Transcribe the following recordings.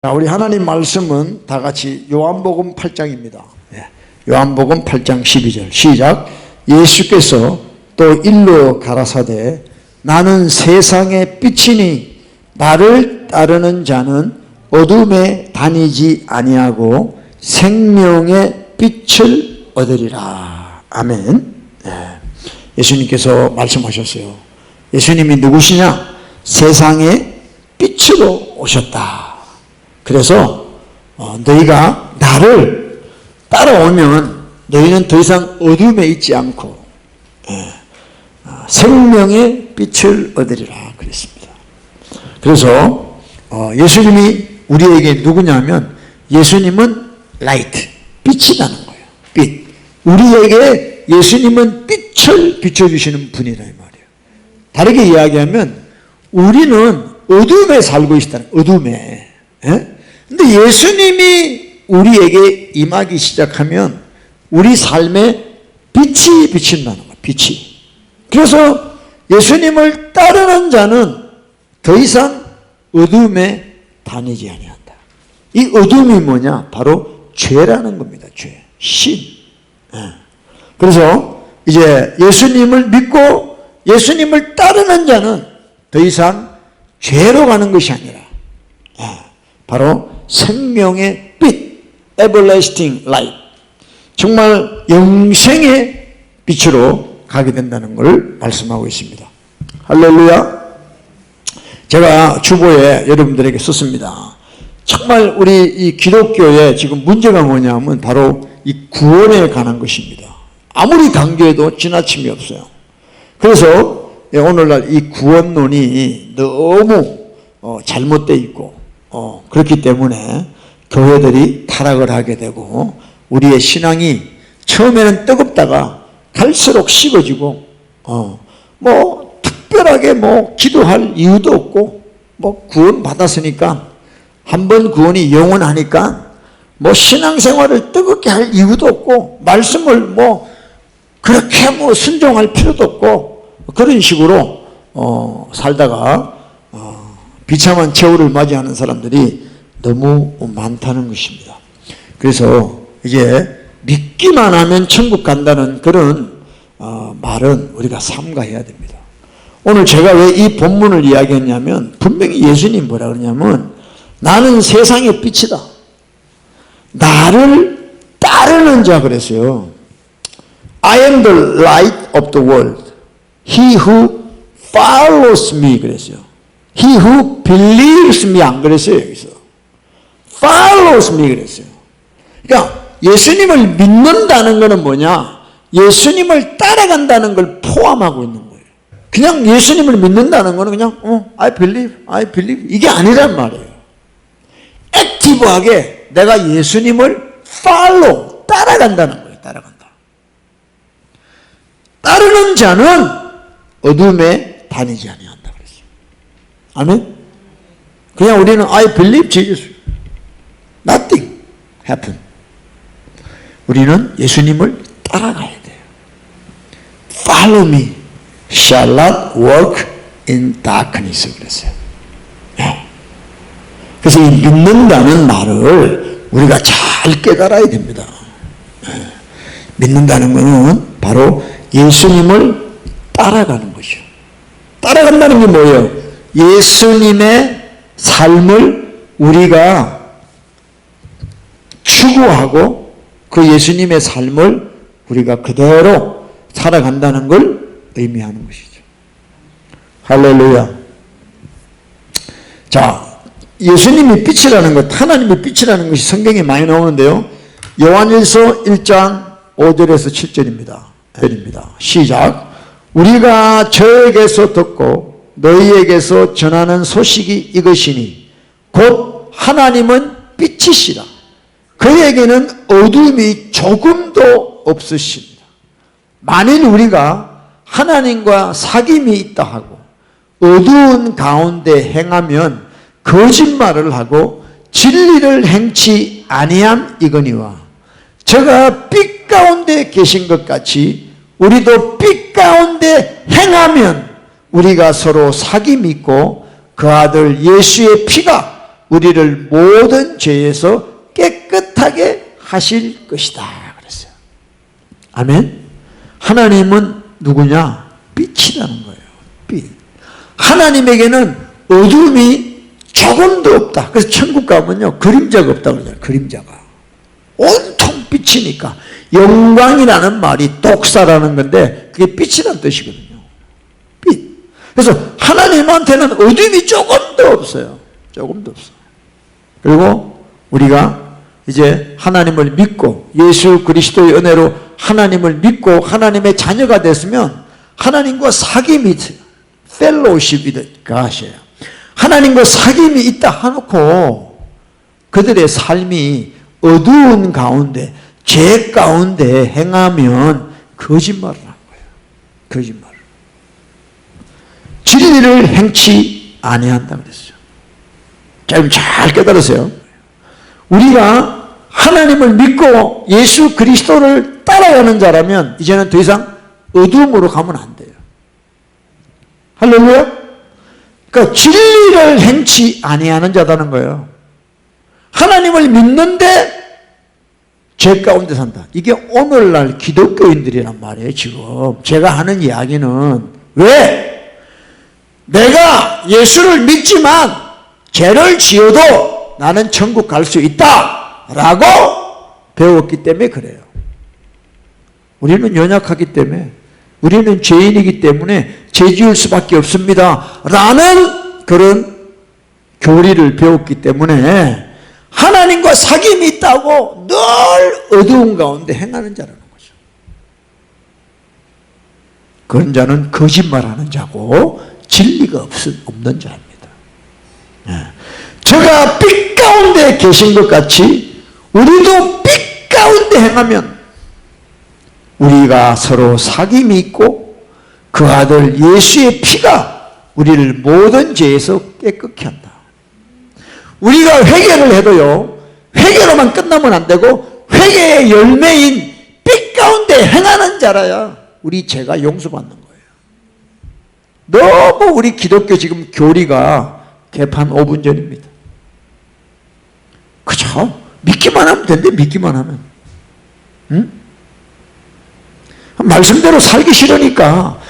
자, 우리 하나님 말씀은 다 같이 요한복음 8장입니다. 요한복음 8장 12절 시작. 예수께서 또 일러 가라사대 나는 세상의 빛이니 나를 따르는 자는 어둠에 다니지 아니하고 생명의 빛을 얻으리라. 아멘. 예수님께서 말씀하셨어요. 예수님이 누구시냐? 세상의 빛으로 오셨다. 그래서 너희가 나를 따라오면 너희는 더 이상 어둠에 있지 않고 생명의 빛을 얻으리라 그랬습니다. 그래서 예수님이 우리에게 누구냐면 예수님은 라이트, 빛이라는 거예요. 빛. 우리에게 예수님은 빛을 비춰주시는 분이라 이 말이에요. 다르게 이야기하면 우리는 어둠에 살고 있다는 어둠에. 근데 예수님이 우리에게 임하기 시작하면 우리 삶에 빛이 비친다는 거예요. 빛이. 그래서 예수님을 따르는 자는 더 이상 어둠에 다니지 아니한다. 이 어둠이 뭐냐? 바로 죄라는 겁니다. 죄. 신. 그래서 이제 예수님을 믿고 예수님을 따르는 자는 더 이상 죄로 가는 것이 아니라 바로 생명의 빛, everlasting light, 정말 영생의 빛으로 가게 된다는 것을 말씀하고 있습니다. 할렐루야. 제가 주보에 여러분들에게 썼습니다. 정말 우리 이 기독교에 지금 문제가 뭐냐면 바로 이 구원에 관한 것입니다. 아무리 강조해도 지나침이 없어요. 그래서 오늘날 이 구원론이 너무 잘못되어 있고 그렇기 때문에 교회들이 타락을 하게 되고 우리의 신앙이 처음에는 뜨겁다가 갈수록 식어지고 뭐 특별하게 뭐 기도할 이유도 없고 뭐 구원 받았으니까 한번 구원이 영원하니까 뭐 신앙생활을 뜨겁게 할 이유도 없고 말씀을 뭐 그렇게 뭐 순종할 필요도 없고 그런 식으로 살다가 비참한 최후를 맞이하는 사람들이 너무 많다는 것입니다. 그래서 이제 믿기만 하면 천국 간다는 그런 말은 우리가 삼가해야 됩니다. 오늘 제가 왜 이 본문을 이야기했냐면 분명히 예수님 뭐라 그러냐면 나는 세상의 빛이다. 나를 따르는 자 그랬어요. I am the light of the world. He who follows me 그랬어요. He who believes me 안 그랬어요. 여기서 follows me 그랬어요. 그러니까 예수님을 믿는다는 것은 뭐냐? 예수님을 따라간다는 걸 포함하고 있는 거예요. 그냥 예수님을 믿는다는 것은 그냥 I believe 이게 아니란 말이에요. 액티브하게 내가 예수님을 follow 따라간다는 거예요. 따라간다. 따르는 자는 어둠에 다니지 아니한다 그랬어요. 아멘? 그냥 우리는 I believe Jesus. Nothing happen. 우리는 예수님을 따라가야 돼요. Follow me. Shall not walk in darkness. 그랬어요. 그래서 이 믿는다는 말을 우리가 잘 깨달아야 됩니다. 믿는다는 것은 바로 예수님을 따라가는 것이요. 따라간다는 게 뭐예요? 예수님의 삶을 우리가 추구하고 그 예수님의 삶을 우리가 그대로 살아간다는 걸 의미하는 것이죠. 할렐루야. 자, 예수님이 빛이라는 것, 하나님의 빛이라는 것이 성경에 많이 나오는데요. 요한일서 1장 5절에서 7절입니다. 시작. 우리가 저에게서 듣고 너희에게서 전하는 소식이 이것이니 곧 하나님은 빛이시라. 그에게는 어둠이 조금도 없으십니다. 만일 우리가 하나님과 사귐이 있다 하고 어두운 가운데 행하면 거짓말을 하고 진리를 행치 아니함 이거니와 저가 빛 가운데 계신 것 같이 우리도 빛 가운데 행하면 우리가 서로 사귐이 있고 그 아들 예수의 피가 우리를 모든 죄에서 깨끗하게 하실 것이다 그랬어요. 아멘. 하나님은 누구냐? 빛이라는 거예요. 빛. 하나님에게는 어둠이 조금도 없다. 그래서 천국 가면요 그림자가 없다고 그러잖아요. 그림자가 온통 빛이니까. 영광이라는 말이 독사라는 건데 그게 빛이라는 뜻이거든요. 빛. 그래서 하나님한테는 어둠이 조금도 없어요. 조금도 없어. 그리고 우리가 이제 하나님을 믿고 예수 그리스도의 은혜로 하나님을 믿고 하나님의 자녀가 됐으면 하나님과 사귐이 있어요. 펠로우십이가 하셔요. 하나님과 사귐이 있다 하놓고 그들의 삶이 어두운 가운데 죄 가운데 행하면 거짓말을 한 거예요. 거짓말을. 진리를 행치 아니한다 그랬어요. 자, 여러분 잘 깨달으세요. 우리가 하나님을 믿고 예수 그리스도를 따라가는 자라면 이제는 더 이상 어두움으로 가면 안 돼요. 할렐루야? 그러니까 진리를 행치 아니하는 자다는 거예요. 하나님을 믿는데 죄 가운데 산다. 이게 오늘날 기독교인들이란 말이에요. 지금 제가 하는 이야기는 왜? 내가 예수를 믿지만 죄를 지어도 나는 천국 갈 수 있다 라고 배웠기 때문에 그래요. 우리는 연약하기 때문에, 우리는 죄인이기 때문에 죄 지을 수밖에 없습니다 라는 그런 교리를 배웠기 때문에 하나님과 사귐이 있다고 늘 어두운 가운데 행하는 자라는 거죠. 그런 자는 거짓말하는 자고 진리가 없는 자입니다. 저가 빛 가운데 계신 것 같이 우리도 빛 가운데 행하면 우리가 서로 사귐이 있고 그 아들 예수의 피가 우리를 모든 죄에서 깨끗게 한다. 우리가 회개를 해도요 회개로만 끝나면 안 되고 회개의 열매인 빛 가운데 행하는 자라야 우리 죄가 용서받는 거예요. 너무 우리 기독교 지금 교리가 개판 5분 전입니다. 그죠? 믿기만 하면 된대. 믿기만 하면. 응? 말씀대로 살기 싫으니까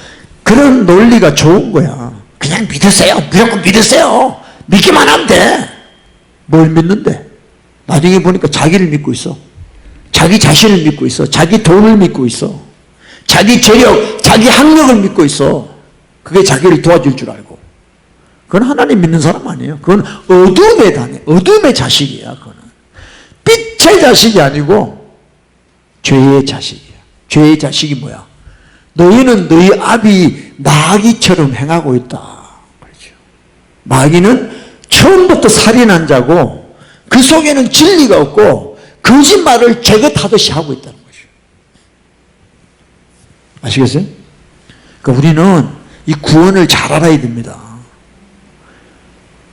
그런 논리가 좋은 거야. 그냥 믿으세요. 무조건 믿으세요. 믿기만 하면 돼. 뭘 믿는데? 나중에 보니까 자기를 믿고 있어. 자기 자신을 믿고 있어. 자기 돈을 믿고 있어. 자기 재력, 자기 학력을 믿고 있어. 그게 자기를 도와줄 줄 알고. 그건 하나님 믿는 사람 아니에요. 그건 어둠의 단에, 어둠의 자식이야. 그거는 빛의 자식이 아니고 죄의 자식이야. 죄의 자식이 뭐야? 너희는 너희 아비 마귀처럼 행하고 있다. 그렇죠. 마귀는 처음부터 살인한 자고 그 속에는 진리가 없고 거짓말을 제거하듯이 하고 있다는 거죠. 아시겠어요? 그러니까 우리는 이 구원을 잘 알아야 됩니다.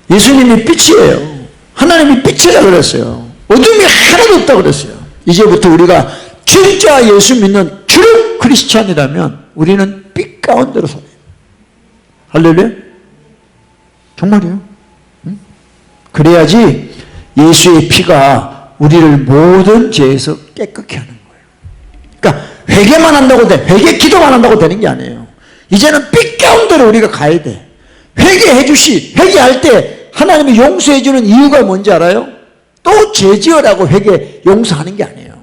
예수님이 빛이에요. 하나님이 빛이라 그랬어요. 어둠이 하나도 없다고 그랬어요. 이제부터 우리가 진짜 예수 믿는 트루 크리스찬이라면 우리는 빛 가운데로 살아요. 할렐루야? 정말이에요. 응? 그래야지 예수의 피가 우리를 모든 죄에서 깨끗게 하는 거예요. 그러니까 회개만 한다고 돼. 회개 기도만 한다고 되는 게 아니에요. 이제는 빛 가운데로 우리가 가야 돼. 회개해 주시, 회개할 때 하나님이 용서해 주는 이유가 뭔지 알아요? 또 죄 지으라고 회개 용서하는 게 아니에요.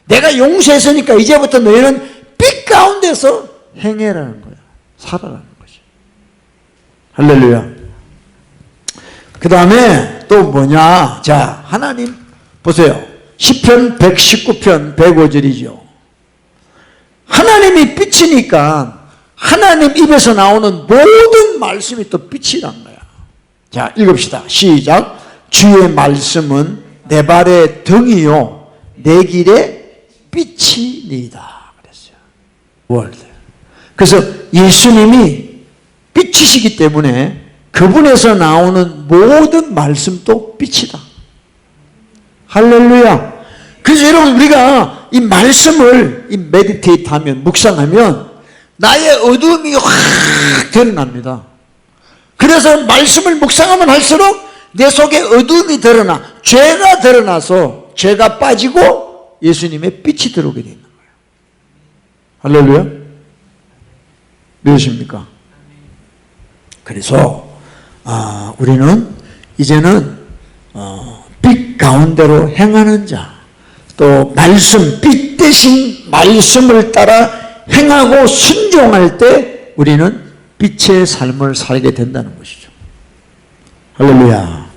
내가 용서했으니까 이제부터 너희는 빛 가운데서 행해라는 거야. 살아라는 거지. 할렐루야. 그 다음에 또 뭐냐? 자, 하나님 보세요. 시편 119편 105절이죠. 하나님이 빛이니까 하나님 입에서 나오는 모든 말씀이 또 빛이란 거야. 자, 읽읍시다. 시작. 주의 말씀은 내 발의 등이요 내 길의 빛이니이다 그랬어요. 월드. 그래서 예수님이 빛이시기 때문에 그분에서 나오는 모든 말씀도 빛이다. 할렐루야. 그래서 여러분 우리가 이 말씀을 이 메디테이트 하면 묵상하면 나의 어둠이 확 드러납니다. 그래서 말씀을 묵상하면 할수록 내 속에 어둠이 드러나 죄가 드러나서 죄가 빠지고 예수님의 빛이 들어오게 되는 거예요. 할렐루야. 믿으십니까? 그래서 우리는 이제는 빛 가운데로 행하는 자, 또 말씀, 빛 대신 말씀을 따라 행하고 순종할 때 우리는 빛의 삶을 살게 된다는 것이죠. 할렐루야.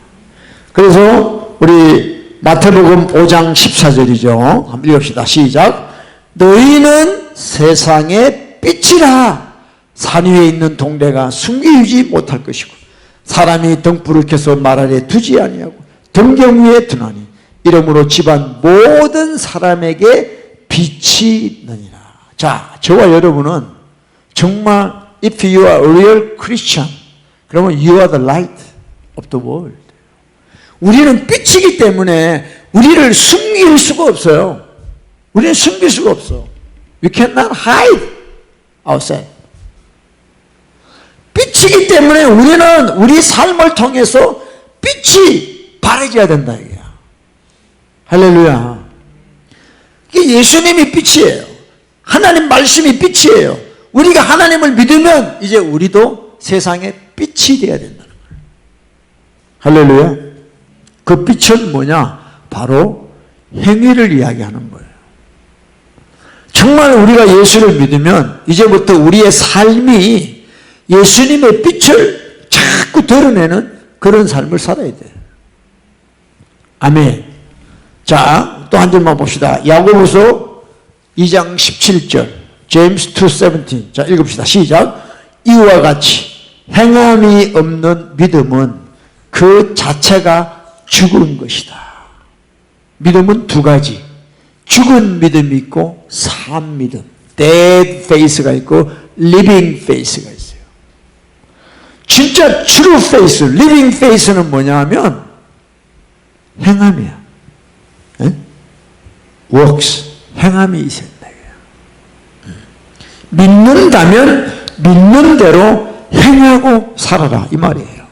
그래서 우리 마태복음 5장 14절이죠. 한번 읽읍시다. 시작. 너희는 세상의 빛이라. 산 위에 있는 동네가 숨기지 못할 것이고 사람이 등불을 켜서 말 아래 두지 아니하고 등경 위에 두나니 이러므로 집안 모든 사람에게 빛이 있느니라. 자, 저와 여러분은 정말 if you are a real Christian, 그러면 you are the light of the world. 우리는 빛이기 때문에 우리를 숨길 수가 없어요. 우리는 숨길 수가 없어. We cannot hide ourselves. 빛이기 때문에 우리는 우리 삶을 통해서 빛이 바라져야 된다 이거야. 할렐루야. 예수님이 빛이에요. 하나님 말씀이 빛이에요. 우리가 하나님을 믿으면 이제 우리도 세상에 빛이 되어야 된다는 거예요. 할렐루야. 그 빛은 뭐냐? 바로 행위를 이야기하는 거예요. 정말 우리가 예수를 믿으면 이제부터 우리의 삶이 예수님의 빛을 자꾸 드러내는 그런 삶을 살아야 돼요. 아멘. 자, 또 한 절만 봅시다. 야고보서 2장 17절, James 2:17. 자, 읽읍시다. 시작. 이와 같이 행함이 없는 믿음은 그 자체가 죽은 것이다. 믿음은 두 가지. 죽은 믿음이 있고 산 믿음, dead faith가 있고 living faith가 있어요. 진짜 true faith, living faith는 뭐냐 하면 행함이야. 에? works, 행함이 있어야 된다. 믿는다면 믿는 대로 행하고 살아라 이 말이에요.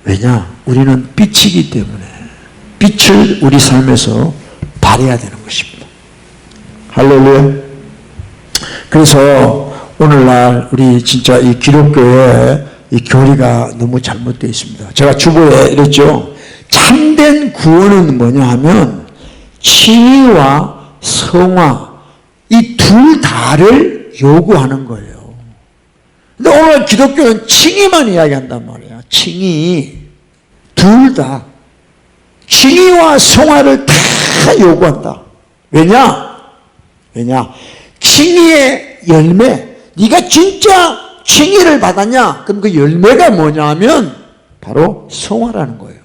왜냐? 우리는 빛이기 때문에 빛을 우리 삶에서 발해야 되는 것입니다. 할렐루야. 그래서 오늘날 우리 진짜 이 기독교의 이 교리가 너무 잘못되어 있습니다. 제가 주보에 이랬죠. 참된 구원은 뭐냐 하면 칭의와 성화 이 둘 다를 요구하는 거예요. 근데 오늘 기독교는 칭의만 이야기한단 말이야. 칭의. 둘 다. 칭의와 성화를 다 요구한다. 왜냐? 칭의의 열매. 네가 진짜 칭의를 받았냐? 그럼 그 열매가 뭐냐 하면 바로 성화라는 거예요.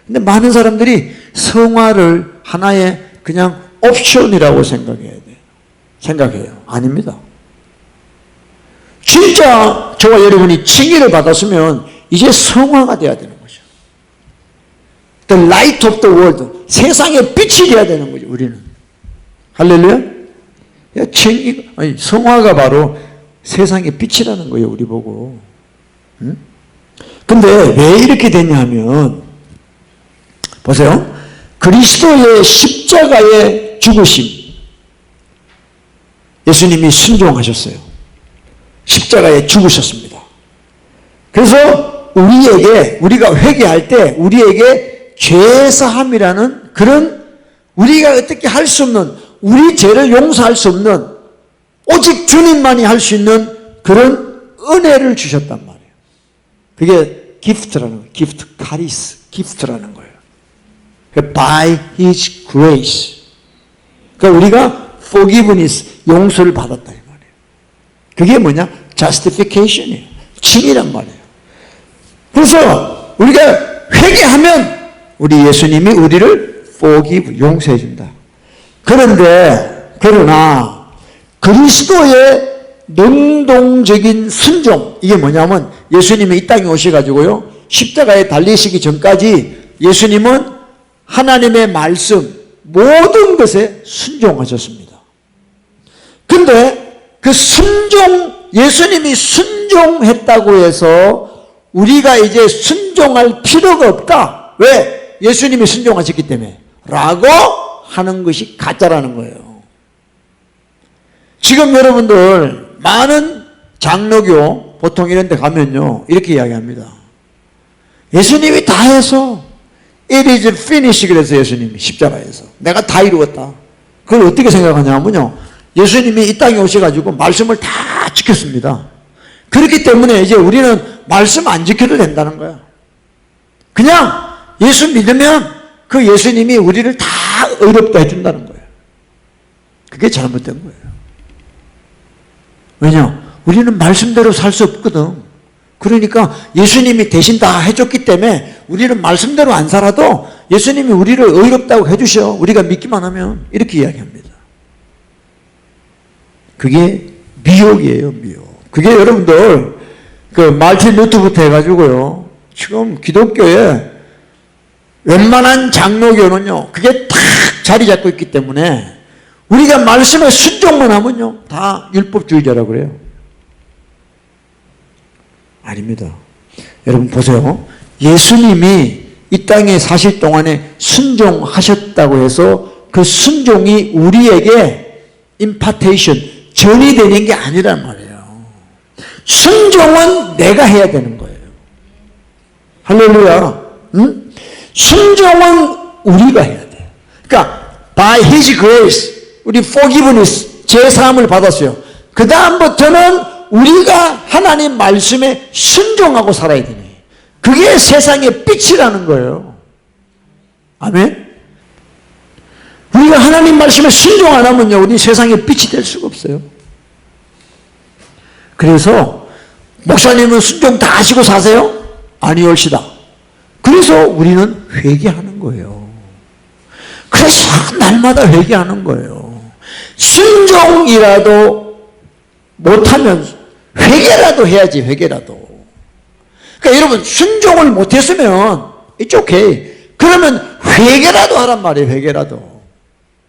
근데 많은 사람들이 성화를 하나의 그냥 옵션이라고 생각해요. 아닙니다. 진짜 저와 여러분이 칭의를 받았으면 이제 성화가 돼야 되는 거죠. The light of the world. 세상의 빛이 돼야 되는 거죠, 우리는. 할렐루야? 성화가 바로 세상의 빛이라는 거예요, 우리 보고. 응? 근데 왜 이렇게 됐냐 하면, 보세요. 그리스도의 십자가의 죽으심. 예수님이 순종하셨어요. 십자가에 죽으셨습니다. 그래서 우리가 회개할 때 우리에게 죄사함이라는 그런 우리가 어떻게 할 수 없는 우리 죄를 용서할 수 없는 오직 주님만이 할 수 있는 그런 은혜를 주셨단 말이에요. 그게 기프트라는 거예요. 기프트라는 거예요. By His grace. 그러니까 우리가 forgiveness, 용서를 받았다 이 말이에요. 그게 뭐냐? justification이에요. 칭의란 말이에요. 그래서 우리가 회개하면 우리 예수님이 우리를 forgive, 용서해 준다. 그러나 그리스도의 능동적인 순종, 이게 뭐냐면 예수님이 이 땅에 오셔가지고요, 십자가에 달리시기 전까지 예수님은 하나님의 말씀 모든 것에 순종하셨습니다. 근데 그 순종 예수님이 순종했다고 해서 우리가 이제 순종할 필요가 없다. 왜? 예수님이 순종하셨기 때문에 라고 하는 것이 가짜라는 거예요. 지금 여러분들 많은 장로교 보통 이런 데 가면요 이렇게 이야기합니다. 예수님이 다 해서 It is finished 그래서 예수님이 십자가에서 내가 다 이루었다. 그걸 어떻게 생각하냐면요 예수님이 이 땅에 오셔가지고 말씀을 다 지켰습니다. 그렇기 때문에 이제 우리는 말씀 안 지켜도 된다는 거야. 그냥 예수 믿으면 그 예수님이 우리를 다 의롭다 해준다는 거예요. 그게 잘못된 거예요. 왜냐? 우리는 말씀대로 살 수 없거든. 그러니까 예수님이 대신 다 해줬기 때문에 우리는 말씀대로 안 살아도 예수님이 우리를 의롭다고 해주셔. 우리가 믿기만 하면 이렇게 이야기합니다. 그게 미혹이에요. 미혹. 그게 여러분들 그 말틴 루터부터 해가지고요 지금 기독교에 웬만한 장로교는요 그게 탁 자리 잡고 있기 때문에 우리가 말씀에 순종만 하면요 다 율법주의자라고 그래요. 아닙니다. 여러분 보세요. 예수님이 이 땅에 사실 동안에 순종하셨다고 해서 그 순종이 우리에게 임파테이션, 전이 되는 게 아니란 말이에요. 순종은 내가 해야 되는 거예요. 할렐루야. 응? 순종은 우리가 해야 돼. 그러니까 by His grace 우리 forgiveness 제사함을 받았어요. 그 다음부터는 우리가 하나님 말씀에 순종하고 살아야 되네. 그게 세상의 빛이라는 거예요. 아멘. 우리가 하나님 말씀에 순종 안 하면요 우리 세상의 빛이 될 수가 없어요. 그래서 목사님은 순종 다 하시고 사세요? 아니올시다. 그래서 우리는 회개하는 거예요. 그래서 날마다 회개하는 거예요. 순종이라도 못하면 회개라도 해야지. 회개라도. 그러니까 여러분 순종을 못했으면 it's okay. 그러면 회개라도 하란 말이에요. 회개라도.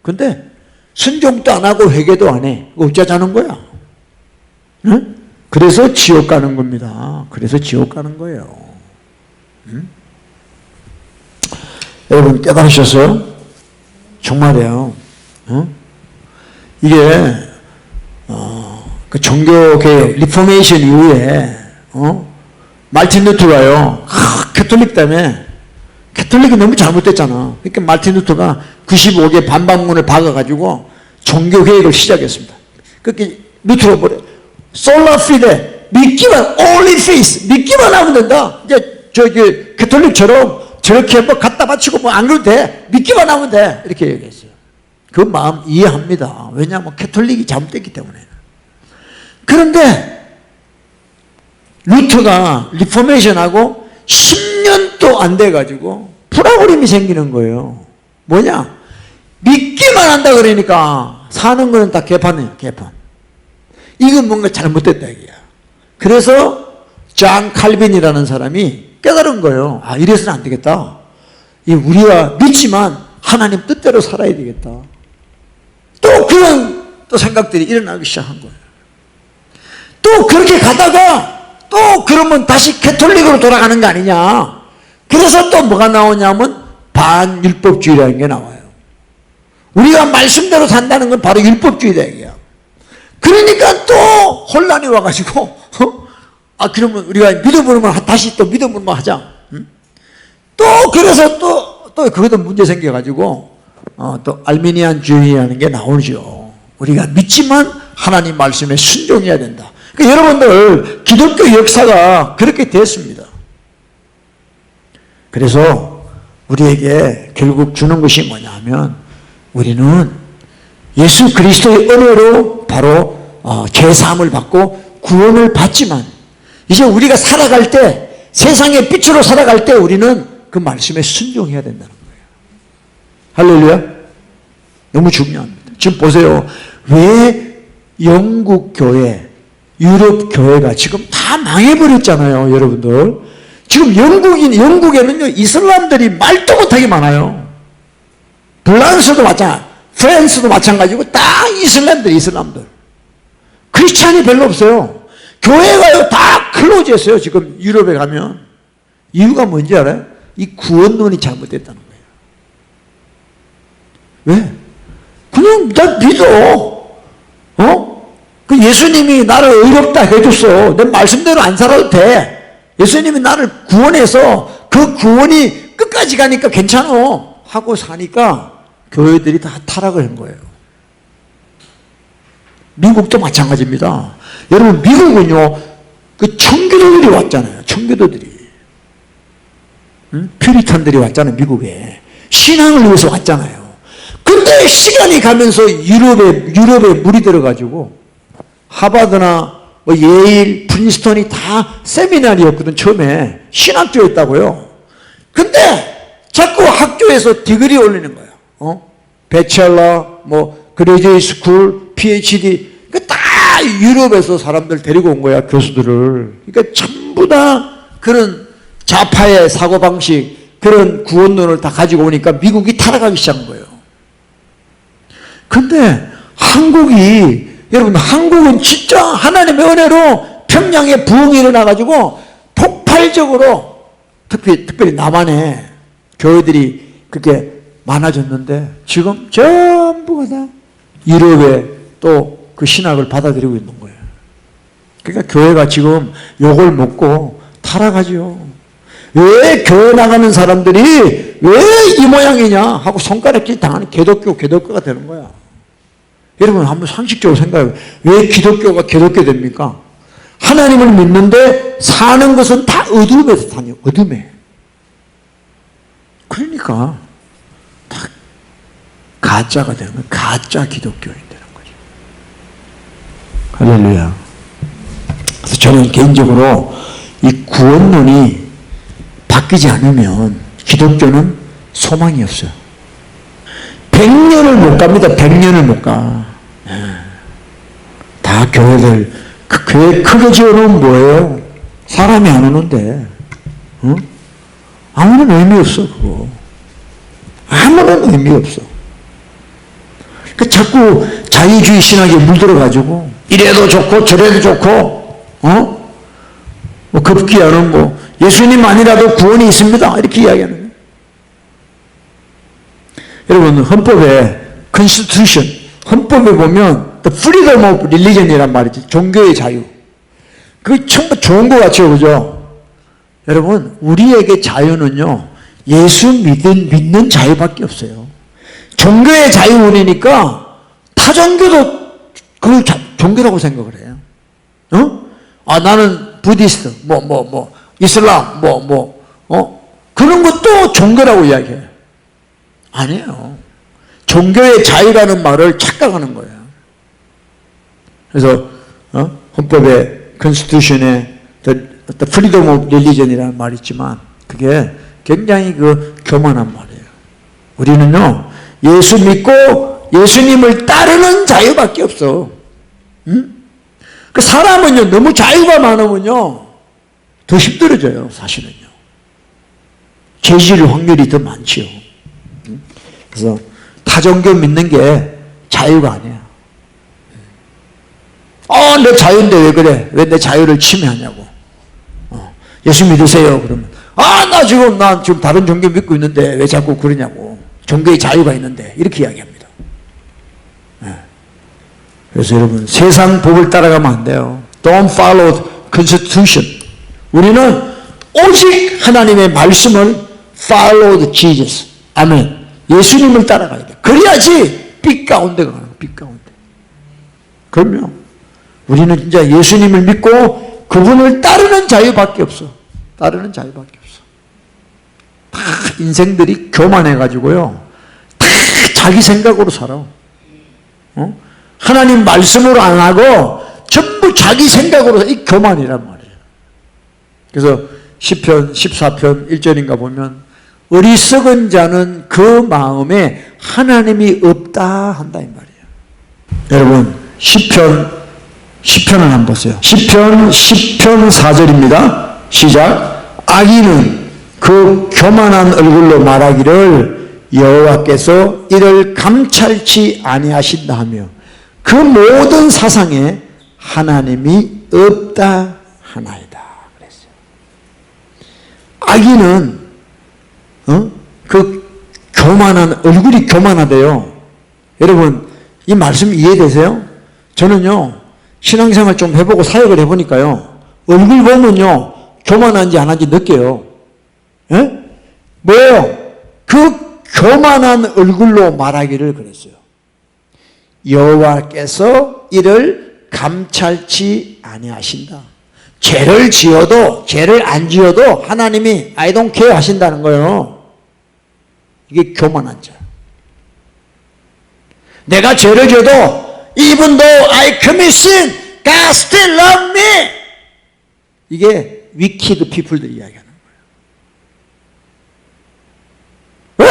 근데 순종도 안 하고 회개도 안 해. 어쩌자는 거야? 응? 그래서 지옥 가는 겁니다. 그래서 지옥 가는 거예요. 응? 여러분 깨달으셨어요? 정말이에요. 응? 이게 그 종교개혁 리포메이션 이후에 말틴 루터가요 캐톨릭 때문에 캐톨릭이 너무 잘못됐잖아. 그러니까 말틴 루터가 95개 반박문을 박아가지고 종교개혁을 시작했습니다. 그렇게 루터가 뭐래? 솔라 피데 믿기만 only faith 믿기만 하면 된다. 이제 저기 캐톨릭처럼 저렇게 뭐 갖다 바치고 뭐 안 그래도 돼. 믿기만 하면 돼. 이렇게 얘기했어요. 그 마음 이해합니다. 왜냐하면 캐톨릭이 잘못됐기 때문에. 그런데 루터가 리포메이션하고 10년도 안 돼가지고 프라그림이 생기는 거예요. 뭐냐? 믿기만 한다 그러니까 사는 거는 다 개판이에요. 개판. 이건 뭔가 잘못됐다 이게야. 그래서 잔 칼빈이라는 사람이 깨달은 거예요. 아 이래서는 안 되겠다. 우리가 믿지만 하나님 뜻대로 살아야 되겠다. 또 그런 또 생각들이 일어나기 시작한 거예요. 또 그렇게 가다가 또 그러면 다시 캐톨릭으로 돌아가는 거 아니냐. 그래서 또 뭐가 나오냐면 반율법주의라는 게 나와요. 우리가 말씀대로 산다는 건 바로 율법주의다 이게야. 그러니까 또 혼란이 와가지고 그러면 우리가 믿음으로만 다시 또 믿음으로만 하자. 응? 또 그래서 또 거기도 문제 생겨가지고 또 알미니안주의라는 게 나오죠. 우리가 믿지만 하나님 말씀에 순종해야 된다. 그러니까 여러분들 기독교 역사가 그렇게 됐습니다. 그래서 우리에게 결국 주는 것이 뭐냐면 우리는 예수 그리스도의 은혜로 바로 죄사함을 받고 구원을 받지만 이제 우리가 살아갈 때 세상의 빛으로 살아갈 때 우리는 그 말씀에 순종해야 된다는 거예요. 할렐루야. 너무 중요합니다. 지금 보세요. 왜 영국 교회, 유럽 교회가 지금 다 망해버렸잖아요. 여러분들. 지금 영국에는요 이슬람들이 말도 못하게 많아요. 프랑스도 마찬가지, 프랑스도 마찬가지고 다 이슬람들. 크리스찬이 별로 없어요. 교회가요 다 클로즈했어요. 지금 유럽에 가면. 이유가 뭔지 알아요? 이 구원론이 잘못됐다는 거예요. 왜? 그냥 나 믿어. 그 예수님이 나를 의롭다 해줬어. 내 말씀대로 안 살아도 돼. 예수님이 나를 구원해서 그 구원이 끝까지 가니까 괜찮아 하고 사니까 교회들이 다 타락을 한 거예요. 미국도 마찬가지입니다. 여러분 미국은요 그 청교도들이 왔잖아요. 청교도들이. 퓨리탄들이 왔잖아요. 미국에. 신앙을 위해서 왔잖아요. 근데 시간이 가면서 유럽에 물이 들어가지고 하버드나 뭐 예일, 프린스턴이 다 세미나리였거든. 처음에 신학교였다고요. 근데 자꾸 학교에서 디그리 올리는 거예요. 배첼러, 뭐 그레이지에이트 스쿨, PhD 다 유럽에서 사람들 데리고 온 거야. 교수들을. 그러니까 전부 다 그런 좌파의 사고방식, 그런 구원론을 다 가지고 오니까 미국이 타락하기 시작한 거예요. 근데 여러분 한국은 진짜 하나님의 은혜로 평양에 부흥이 일어나가지고 폭발적으로 특별히 남한에 교회들이 그렇게 많아졌는데 지금 전부가 다 유럽에 또 그 신학을 받아들이고 있는 거예요. 그러니까 교회가 지금 욕을 먹고 타락하죠. 왜 교회 나가는 사람들이 왜 이 모양이냐 하고 손가락질 당하는 개독교가 되는 거야. 여러분 한번 상식적으로 생각해요. 왜 기독교가 개독교 됩니까? 하나님을 믿는데 사는 것은 다 어둠에서 다녀요. 어둠에. 그러니까 다 가짜가 되는 거예요. 가짜 기독교인이 되는 거죠. 할렐루야. 그래서 저는 개인적으로 이 구원론이 바뀌지 않으면 기독교는 소망이 없어요. 100년을 못 갑니다. 100년을 못 가. 다 교회들, 그 교회 크게 지어놓으면 뭐예요? 사람이 안 오는데. 아무런 의미 없어, 그거. 아무런 의미 없어. 그 자꾸 자유주의 신학에 물들어가지고, 이래도 좋고, 저래도 좋고, 뭐 급기야는 뭐, 예수님 아니라도 구원이 있습니다. 이렇게 이야기하는 거예요. 여러분, 헌법에, constitution, 헌법에 보면, the freedom of religion이란 말이지. 종교의 자유. 그게 정말 좋은 것 같죠, 그죠? 여러분, 우리에게 자유는요, 예수 믿는 자유밖에 없어요. 종교의 자유원이니까, 타종교도 그걸 종교라고 생각을 해요. 나는 부디스트, 이슬람, 그런 것도 종교라고 이야기해요. 아니에요. 종교의 자유라는 말을 착각하는 거예요. 그래서, 헌법에, constitution에, the freedom of religion이라는 말이 있지만, 그게 굉장히 교만한 말이에요. 우리는요, 예수 믿고 예수님을 따르는 자유밖에 없어. 그 사람은요, 너무 자유가 많으면요, 더 힘들어져요, 사실은요. 죄 지을 확률이 더 많지요. 그래서 타종교 믿는 게 자유가 아니야. 내 자유인데 왜 그래? 왜 내 자유를 침해하냐고. 예수 믿으세요. 그러면 나 지금 다른 종교 믿고 있는데 왜 자꾸 그러냐고. 종교의 자유가 있는데 이렇게 이야기합니다. 그래서 여러분 세상 법을 따라가면 안 돼요. Don't follow constitution. 우리는 오직 하나님의 말씀을 follow Jesus. 아멘. 예수님을 따라가야 돼. 그래야지 빛 가운데가 가는 거야. 빛 가운데. 그럼요. 우리는 진짜 예수님을 믿고 그분을 따르는 자유밖에 없어. 따르는 자유밖에 없어. 다 인생들이 교만해가지고요. 다 자기 생각으로 살아. 하나님 말씀으로 안 하고 전부 자기 생각으로 이 교만이란 말이에요. 그래서 시편 14편 1절인가 보면 어리석은 자는 그 마음에 하나님이 없다 한다 이 말이에요. 여러분 시편을 한번 보세요. 시편 4절입니다. 시작. 악인은 그 교만한 얼굴로 말하기를 여호와께서 이를 감찰치 아니하신다 하며 그 모든 사상에 하나님이 없다 하나이다 그랬어요. 아기는 그 교만한 얼굴이 교만하대요. 여러분 이 말씀 이해되세요? 저는요 신앙생활 좀 해보고 사역을 해보니까요 얼굴 보면요 교만한지 안 한지 느껴요. 예? 뭐예요? 그 교만한 얼굴로 말하기를 그랬어요. 여호와께서 이를 감찰치 아니하신다. 죄를 지어도 죄를 안 지어도 하나님이 I don't care 하신다는 거예요. 이게 교만한 자. 내가 죄를 지어도 even though I commit sin, God still love me. 이게 wicked people들이 이야기하는 거예요. 왜?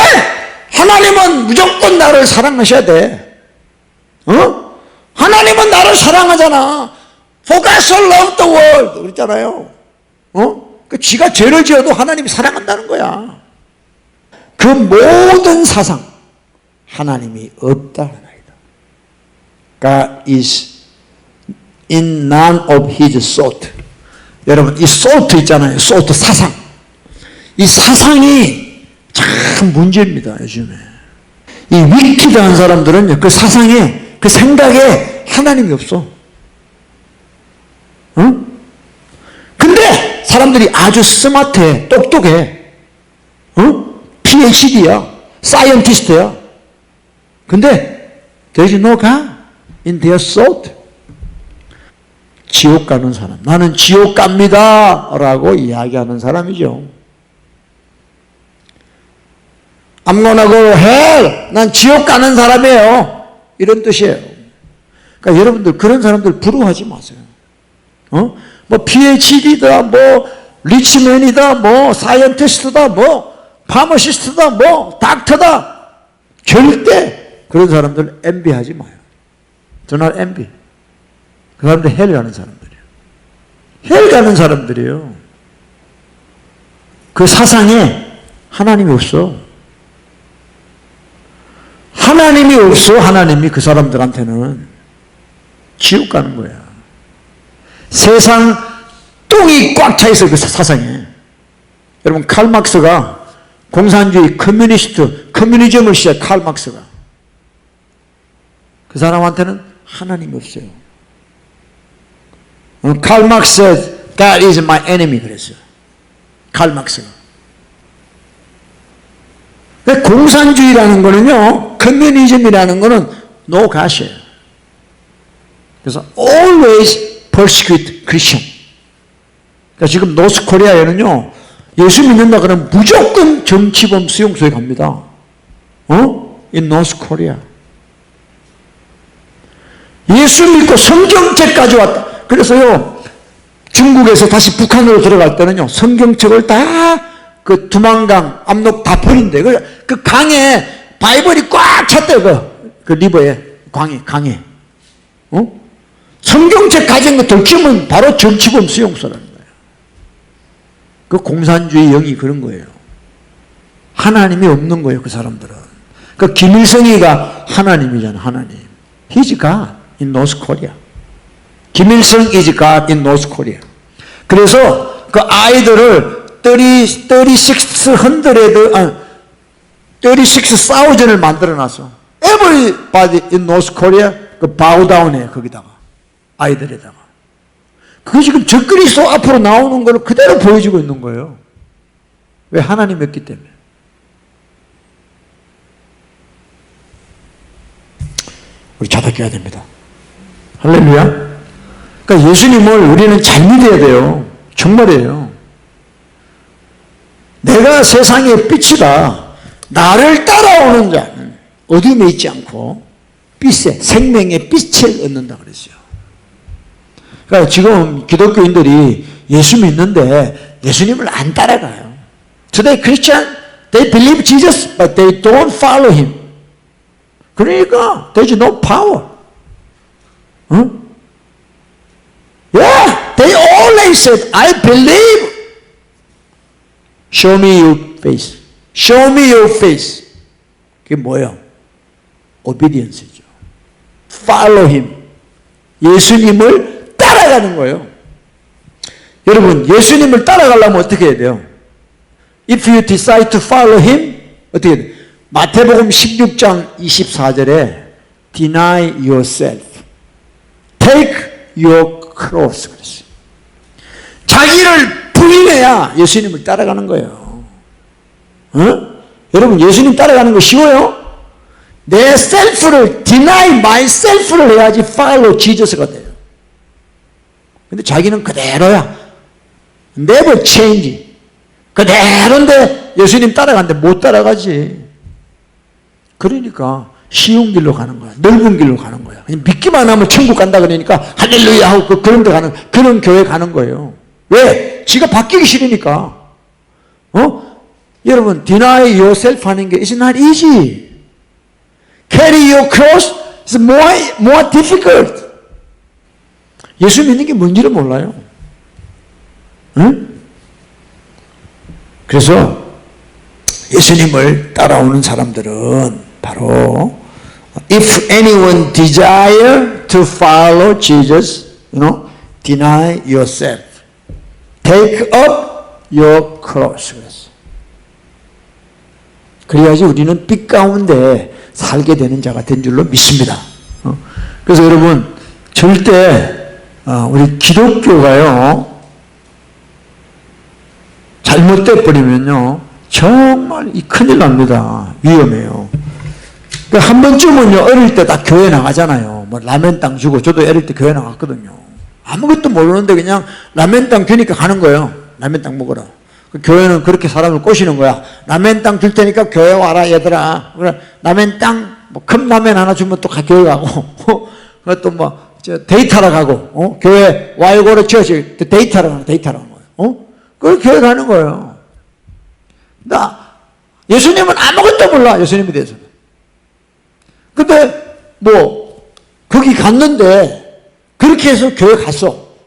하나님은 무조건 나를 사랑하셔야 돼. 하나님은 나를 사랑하잖아. For God so loved the world 그랬잖아요. 그 지가 죄를 지어도 하나님이 사랑한다는 거야. 그 모든 사상 하나님이 없다. God is in none of his sort. 여러분 이 sort 있잖아요. sort 사상. 이 사상이 참 문제입니다. 요즘에. 이 위키드한 사람들은 그 사상에 그 생각에 하나님이 없어. 근데 사람들이 아주 스마트해. 똑똑해. PhD야. 사이언티스트야. 근데 there is no God in their thought. 지옥 가는 사람. 나는 지옥 갑니다. 라고 이야기하는 사람이죠. I'm gonna go hell. 난 지옥 가는 사람이에요. 이런 뜻이에요. 그러니까 여러분들 그런 사람들 부러워하지 마세요. 뭐 PhD다, 뭐 리치맨이다, 뭐 사이언티스트다, 뭐 파머시스트다, 뭐 닥터다. 절대 그런 사람들 envy하지 마요. Do not envy. 그 사람들 헬 가는 사람들이에요. 헬 가는 사람들이에요. 그 사상에 하나님이 없어. 하나님이 없어. 하나님이 그 사람들한테는 지옥 가는 거야. 세상 똥이 꽉 차 있어 그 사상에. 여러분 칼 막스가 공산주의 커뮤니즘을 시작 칼 막스가. 그 사람한테는 하나님이 없어요. 칼 막스 God is my enemy 그랬어요. 칼 막스가. 공산주의라는 거는요, 커뮤니즘이라는 거는 no God이에요. 그래서 always persecute Christian. 그러니까 지금 노스코리아에는요, 예수 믿는다 그러면 무조건 정치범 수용소에 갑니다. in North Korea. 예수 믿고 성경책까지 왔다. 그래서요, 중국에서 다시 북한으로 들어갈 때는요, 성경책을 다 그 두만강, 압록 다 버린대. 그 강에 바이블이 꽉 찼대, 그 리버에, 강에. 성경책 가진 거 들키면 바로 정치범 수용소라는 거예요. 그 공산주의 영이 그런 거예요. 하나님이 없는 거예요, 그 사람들은. 그 김일성이가 하나님이잖아, 하나님. He's God in North Korea. 김일성 is God in North Korea. 그래서 그 아이들을 36,000을 만들어 놨어. Everybody in North Korea 그 bow down해, 거기다가. 아이들에다가. 그게 지금 적그리스도 앞으로 나오는 걸 그대로 보여주고 있는 거예요. 왜? 하나님이 없기 때문에. 우리 자덕해야 됩니다. 할렐루야. 그러니까 예수님을 우리는 잘 믿어야 돼요. 정말이에요. 내가 세상의 빛이다. 나를 따라오는 자는 어둠에 있지 않고 빛에 생명의 빛을 얻는다 그랬어요. 그러니까 지금 기독교인들이 예수 믿는데 예수님을 안 따라가요. Today Christian, they believe Jesus, but they don't follow him. 그러니까 there's no power. Yeah, they always said, I believe. Show me your face. Show me your face. 그게 뭐예요? Obedience죠. Follow him. 예수님을 따라가는 거예요. 여러분, 예수님을 따라가려면 어떻게 해야 돼요? If you decide to follow him, 어떻게 해야 돼요? 마태복음 16장 24절에 Deny yourself. Take your cross. 그랬어요. 자기를 부인해야 예수님을 따라가는 거예요. 여러분, 예수님 따라가는 거 쉬워요? 내 셀프를, deny myself를 해야지 follow Jesus가 돼요. 근데 자기는 그대로야. never change. 그대로인데 예수님 따라가는데 못 따라가지. 그러니까 쉬운 길로 가는 거야. 넓은 길로 가는 거야. 그냥 믿기만 하면 천국 간다 그러니까 할렐루야 하고 그런 데 가는, 그런 교회 가는 거예요. 왜? 지가 바뀌기 싫으니까. 여러분, deny yourself 하는 게 is not easy. Carry your cross is more difficult. 예수 믿는 게 뭔지를 몰라요. 응? 그래서 예수님을 따라오는 사람들은 바로 if anyone desire to follow Jesus, deny yourself. Take up your cross. 그래야지 우리는 빛 가운데 살게 되는 자가 된 줄로 믿습니다. 그래서 여러분, 절대 우리 기독교가요 잘못돼 버리면요 정말 큰일 납니다. 위험해요. 한 번쯤은요 어릴 때 딱 교회 나가잖아요. 뭐 라면땅 주고, 저도 어릴 때 교회 나갔거든요. 아무것도 모르는데 그냥 라면땅 주니까 가는 거예요. 라면땅 먹으라. 그 교회는 그렇게 사람을 꼬시는 거야. 라면땅 줄 테니까 교회 와라 얘들아. 그래, 라면땅 뭐 컵라면 하나 주면 또 교회 가고 또 뭐 데이트하러 가고 교회 와이고로 치어지 데이트하러 가는 거예요. 그걸 교회 가는 거예요. 예수님은 아무것도 몰라. 예수님에 대해서는. 근데 뭐 거기 갔는데 그렇게 해서 교회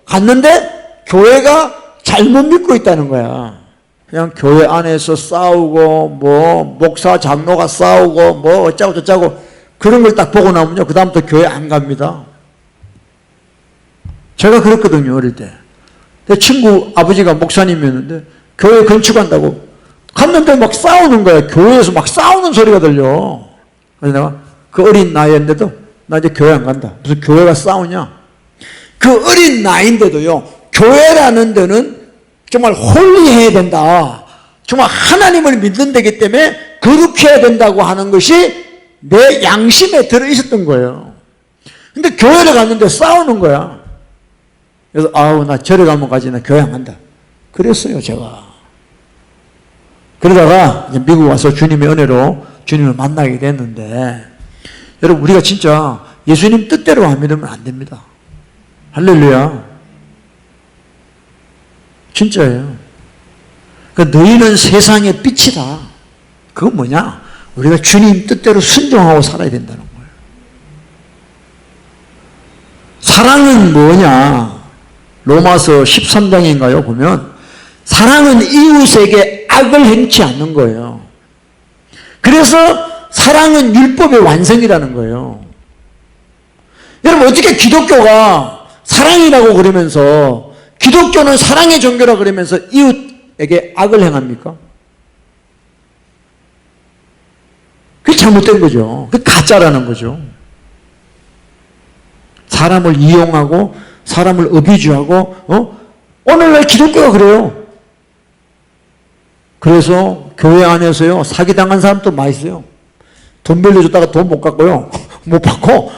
갔는데 교회가 잘못 믿고 있다는 거야. 그냥 교회 안에서 싸우고 뭐 목사 장로가 싸우고 뭐 어쩌고 저쩌고 그런 걸 딱 보고 나면요 그 다음부터 교회 안 갑니다. 제가 그랬거든요 어릴 때. 내 친구 아버지가 목사님이었는데 교회 건축한다고 갔는데 막 싸우는 거야. 교회에서 막 싸우는 소리가 들려. 그래서 내가 그 어린 나이인데도 나 이제 교회 안 간다. 무슨 교회가 싸우냐. 그 어린 나이인데도요 교회라는 데는 정말 홀리해야 된다. 정말 하나님을 믿는 데기 때문에 거룩해야 된다고 하는 것이 내 양심에 들어있었던 거예요. 근데 교회를 갔는데 싸우는 거야. 그래서 아우 나 절에 가면 가지 나 교회 안 간다. 그랬어요 제가. 그러다가 이제 미국 와서 주님의 은혜로 주님을 만나게 됐는데 여러분 우리가 진짜 예수님 뜻대로 안 믿으면 안 됩니다. 할렐루야. 진짜예요. 그러니까 너희는 세상의 빛이다. 그건 뭐냐? 우리가 주님 뜻대로 순종하고 살아야 된다는 거예요. 사랑은 뭐냐? 로마서 13장인가요? 보면 사랑은 이웃에게 악을 행치 않는 거예요. 그래서 사랑은 율법의 완성이라는 거예요. 여러분 어떻게 기독교가 사랑이라고 그러면서 기독교는 사랑의 종교라 그러면서 이웃에게 악을 행합니까? 그게 잘못된 거죠. 그게 가짜라는 거죠. 사람을 이용하고 사람을 어비주하고 오늘날 기독교가 그래요. 그래서 교회 안에서요 사기당한 사람도 많이 있어요. 돈 빌려줬다가 돈 못 갚고요. 못 받고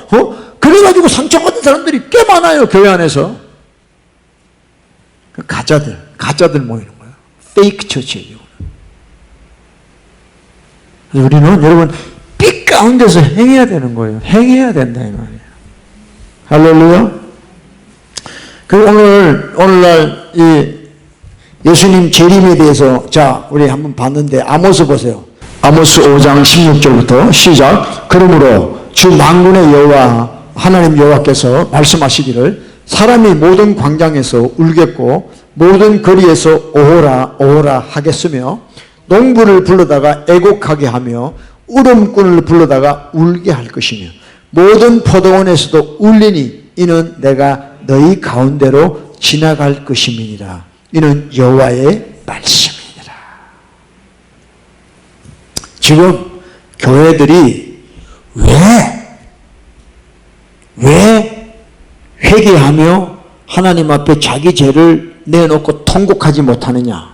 그래가지고 상처받은 사람들이 꽤 많아요. 교회 안에서. 가짜들 모이는 거예요. 페이크 처치예요. 그래서 우리는 여러분 빛 가운데서 행해야 되는 거예요. 행해야 된다 이 말이에요. 할렐루야. 그리고 오늘날 이 예수님 재림에 대해서 자 우리 한번 봤는데 아모스 보세요. 아모스 5장 16절부터 시작. 그러므로 주 만군의 여호와 하나님 여호와께서 말씀하시기를 사람이 모든 광장에서 울겠고 모든 거리에서 오호라 오호라 하겠으며 농부를 불러다가 애곡하게 하며 울음꾼을 불러다가 울게 할 것이며 모든 포도원에서도 울리니 이는 내가 너희 가운데로 지나갈 것임이니라. 이는 여호와의 말씀이니라. 지금 교회들이 왜 회개하며 하나님 앞에 자기 죄를 내놓고 통곡하지 못하느냐?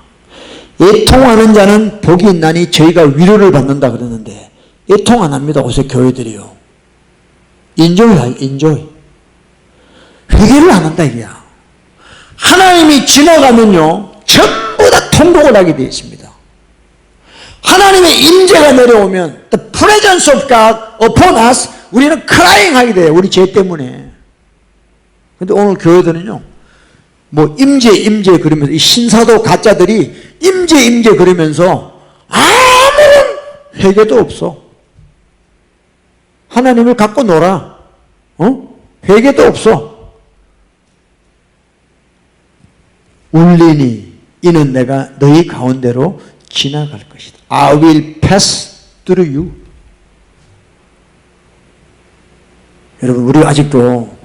애통하는 자는 복이 있나니 저희가 위로를 받는다 그러는데 애통 안 합니다. 요새 교회들이요. 인조이. 회개를 안 한다 이게야. 하나님이 지나가면요 전부 다 통곡을 하게 되어 있습니다. 하나님의 임재가 내려오면 the presence of God upon us, 우리는 crying 하게 돼요. 우리 죄 때문에. 근데 오늘 교회들은요 뭐 임재 그러면서 이 신사도 가짜들이 임재 그러면서 아무런 회개도 없어. 하나님을 갖고 놀아. 회개도 없어. 울리니 이는 내가 너희 가운데로 지나갈 것이다. I will pass through you. 여러분 우리 아직도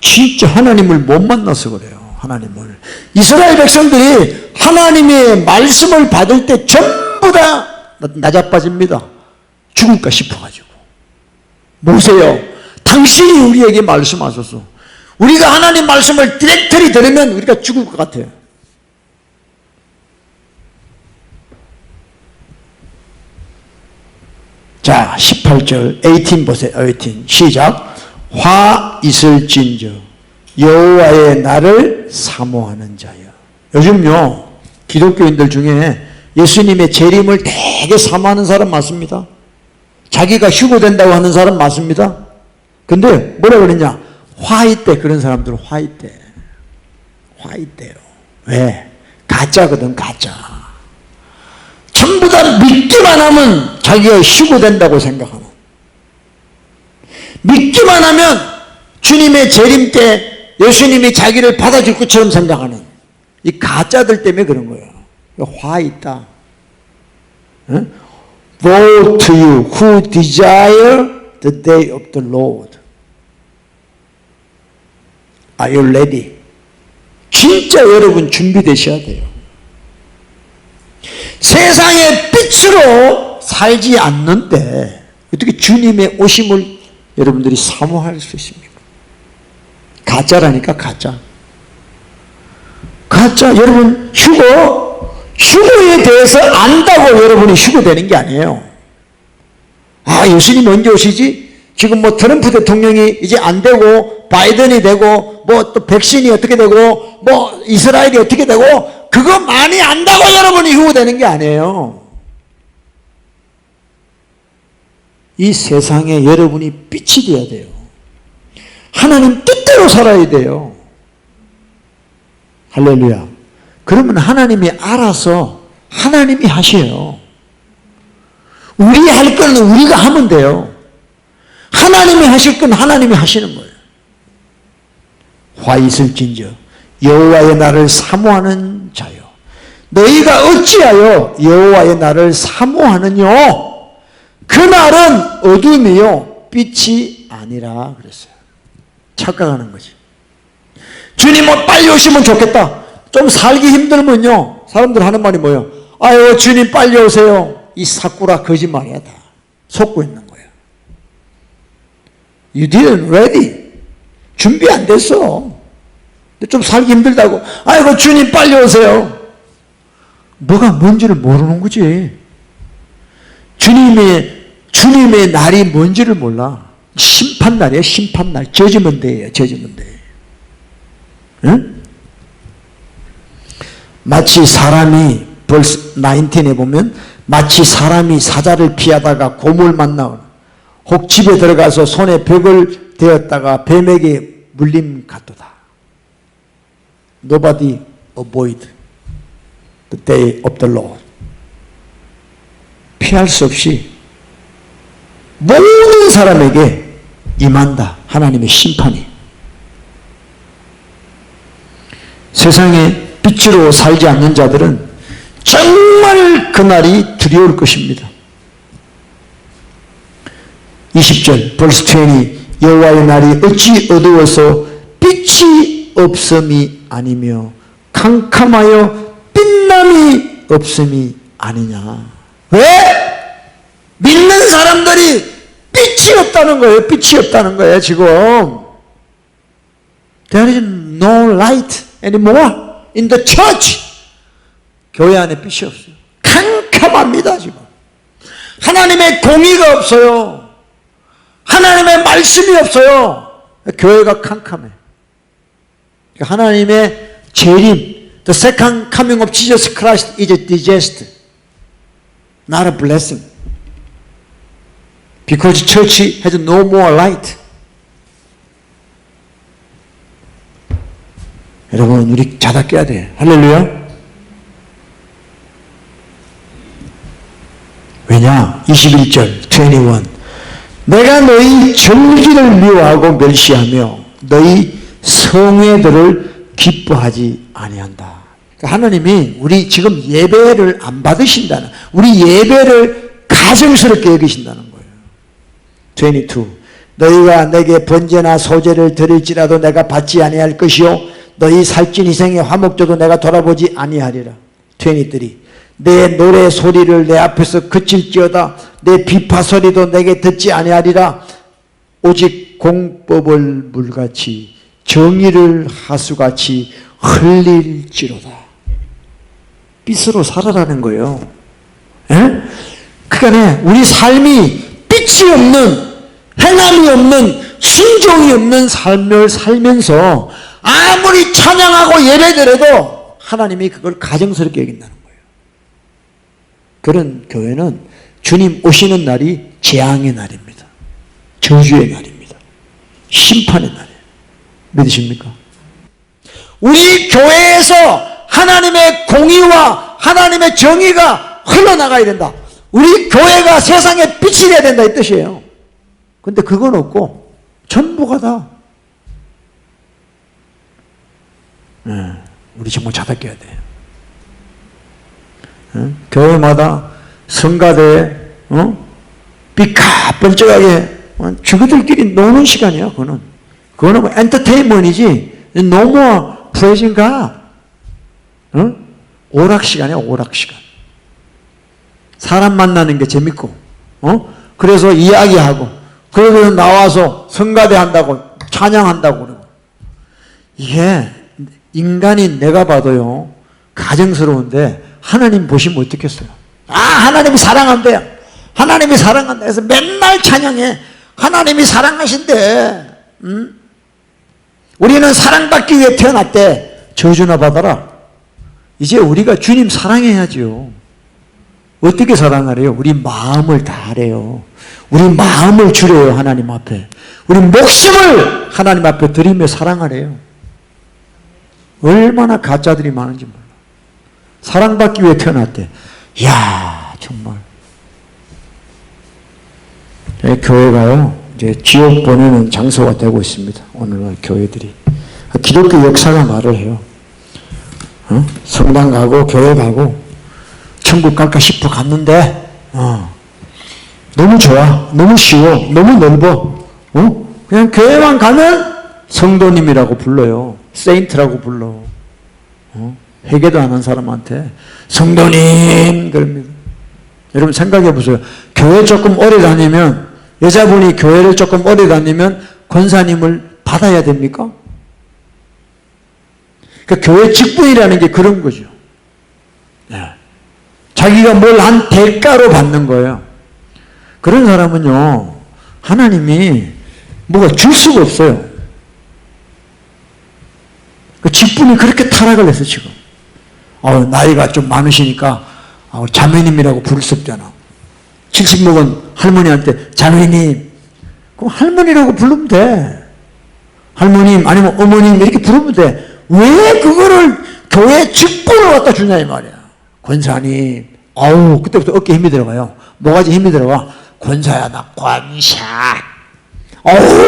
진짜 하나님을 못 만나서 그래요. 하나님을. 이스라엘 백성들이 하나님의 말씀을 받을 때 전부 다 나자빠집니다. 죽을까 싶어가지고. 모세요, 당신이 우리에게 말씀하소서. 우리가 하나님 말씀을 디렉트리 들으면 우리가 죽을 것 같아요. 자, 18절 18 보세요. 18 시작. 화 있을진저 여호와의 날을 사모하는 자여. 요즘요 기독교인들 중에 예수님의 재림을 되게 사모하는 사람 많습니다. 자기가 휴거된다고 하는 사람 많습니다. 근데 뭐라 그러냐? 화 있대. 그런 사람들은 화 있대. 왜? 가짜거든. 가짜. 전부 다 믿기만 하면 자기가 휴거된다고 생각하는, 믿기만 하면 주님의 재림 때 예수님이 자기를 받아줄 것처럼 생각하는 이 가짜들 때문에 그런 거예요. 화 있다. 응? Woe to you who desire the day of the Lord. Are you ready? 진짜 여러분 준비되셔야 돼요. 세상의 빛으로 살지 않는데 어떻게 주님의 오심을 여러분들이 사모할 수 있습니까? 가짜라니까. 가짜. 여러분 휴거에 대해서 안다고 여러분이 휴거되는 게 아니에요. 아, 예수님 언제 오시지? 지금 뭐 트럼프 대통령이 이제 안 되고 바이든이 되고 뭐 또 백신이 어떻게 되고 뭐 이스라엘이 어떻게 되고 그거 많이 안다고 여러분이 휴거되는 게 아니에요. 이 세상에 여러분이 빛이 되어야 돼요. 하나님 뜻대로 살아야 돼요. 할렐루야. 그러면 하나님이 알아서 하나님이 하셔요. 우리 할 건 우리가 하면 돼요. 하나님이 하실 건 하나님이 하시는 거예요. 화 있을진저 여호와의 날을 사모하는 자여, 너희가 어찌하여 여호와의 날을 사모하느뇨? 그 날은 어둠이요 빛이 아니라 그랬어요. 착각하는 거지. 주님 빨리 오시면 좋겠다. 좀 살기 힘들면요 사람들 하는 말이 뭐예요? 아유 주님 빨리 오세요. 이 사꾸라 거짓말이야. 다 속고 있는 거예요. You didn't ready. 준비 안 됐어. 좀 살기 힘들다고 아이고 주님 빨리 오세요. 뭐가 뭔지를 모르는 거지. 주님의 날이 뭔지를 몰라. 심판날이에요. 심판날. 저지먼데이에요. 저지먼데이. 응? 마치 사람이 벌써 19에 보면 마치 사람이 사자를 피하다가 곰을 만나 혹 집에 들어가서 손에 벽을 대었다가 뱀에게 물림 같도다. Nobody avoid the day of the Lord. 피할 수 없이 모든 사람에게 임한다. 하나님의 심판이. 세상에 빛으로 살지 않는 자들은 정말 그날이 두려울 것입니다. 20절 벌스 20 여호와의 날이 어찌 어두워서 빛이 없음이 아니며 캄캄하여 빛남이 없음이 아니냐. 왜? 믿는 사람들이 빛이 없다는 거예요. 빛이 없다는 거예요. 지금 There is no light anymore in the church. 교회 안에 빛이 없어요. 캄캄합니다. 지금 하나님의 공의가 없어요. 하나님의 말씀이 없어요. 교회가 캄캄해. 하나님의 재림, the second coming of Jesus Christ is a disaster, not a blessing. Because church has no more light. 여러분, 우리 자다 깨야 돼. 할렐루야. 왜냐? 21절, 21. 내가 너희 절기를 미워하고 멸시하며 너희 성회들을 기뻐하지 아니한다. 그러니까 하나님이 우리 지금 예배를 안 받으신다는, 우리 예배를 가증스럽게 여기신다는 거예요. 22. 너희가 내게 번제나 소제를 드릴지라도 내가 받지 아니할 것이요 너희 살찐 희생의 화목제도 내가 돌아보지 아니하리라. 23. 내 노래 소리를 내 앞에서 그칠지어다 내 비파 소리도 내게 듣지 아니하리라. 오직 공법을 물같이 정의를 하수같이 흘릴지로다. 빛으로 살아라는 거예요. 예? 그러니까 우리 삶이 빛이 없는, 행함이 없는, 순종이 없는 삶을 살면서 아무리 찬양하고 예배드려도 하나님이 그걸 가증스럽게 여긴다는 거예요. 그런 교회는 주님 오시는 날이 재앙의 날입니다. 저주의 날입니다. 심판의 날이에요. 믿으십니까? 우리 교회에서 하나님의 공의와 하나님의 정의가 흘러나가야 된다. 우리 교회가 세상에 빛이 돼야 된다 이 뜻이에요. 근데 그건 없고 전부가 다 우리 정말 자다 깨야 돼요. 교회마다 성가대에 빛가 번쩍하게 주부들끼리 노는 시간이야. 그거는 뭐 엔터테인먼트이지 no more praising God. 오락시간이야. 오락시간. 사람 만나는 게 재밌고 그래서 이야기하고 그러고서 나와서 성가대 한다고 찬양한다고 그러고. 이게 인간이 내가 봐도요 가정스러운데 하나님 보시면 어떻겠어요? 하나님이 사랑한대요. 하나님이 사랑한다 해서 맨날 찬양해. 하나님이 사랑하신대. 우리는 사랑받기 위해 태어났대. 저주나 받아라. 이제 우리가 주님 사랑해야죠. 어떻게 사랑하래요? 우리 마음을 다하래요. 우리 마음을 주래요. 하나님 앞에. 우리 목숨을 하나님 앞에 드리며 사랑하래요. 얼마나 가짜들이 많은지 몰라. 사랑받기 위해 태어났대. 이야, 정말. 교회가요, 이제 지옥 보내는 장소가 되고 있습니다. 오늘날 교회들이. 기독교 역사가 말을 해요. 성당 가고, 교회 가고, 천국 갈까 싶어 갔는데, 너무 좋아. 너무 쉬워. 너무 넓어. 그냥 교회만 가면 성도님이라고 불러요. 세인트라고 불러. 회개도 안 한 사람한테 성도님 그럽니다. 여러분 생각해 보세요. 교회 조금 오래 다니면, 여자분이 교회를 조금 오래 다니면 권사님을 받아야 됩니까? 그러니까 교회 직분이라는 게 그런 거죠. 네. 자기가 뭘 한 대가로 받는 거예요. 그런 사람은요 하나님이 뭐가 줄 수가 없어요. 그 직분이 그렇게 타락을 했어 지금. 나이가 좀 많으시니까 자매님이라고 부를 수 없잖아. 70 먹은 할머니한테 자매님, 그럼 할머니라고 부르면 돼. 할머님 아니면 어머님 이렇게 부르면 돼. 왜 그거를 교회 직분을 갖다 주냐 이 말이야. 권사님, 그때부터 어깨에 힘이 들어가요. 모가지 힘이 들어가. 권사야 나 권사.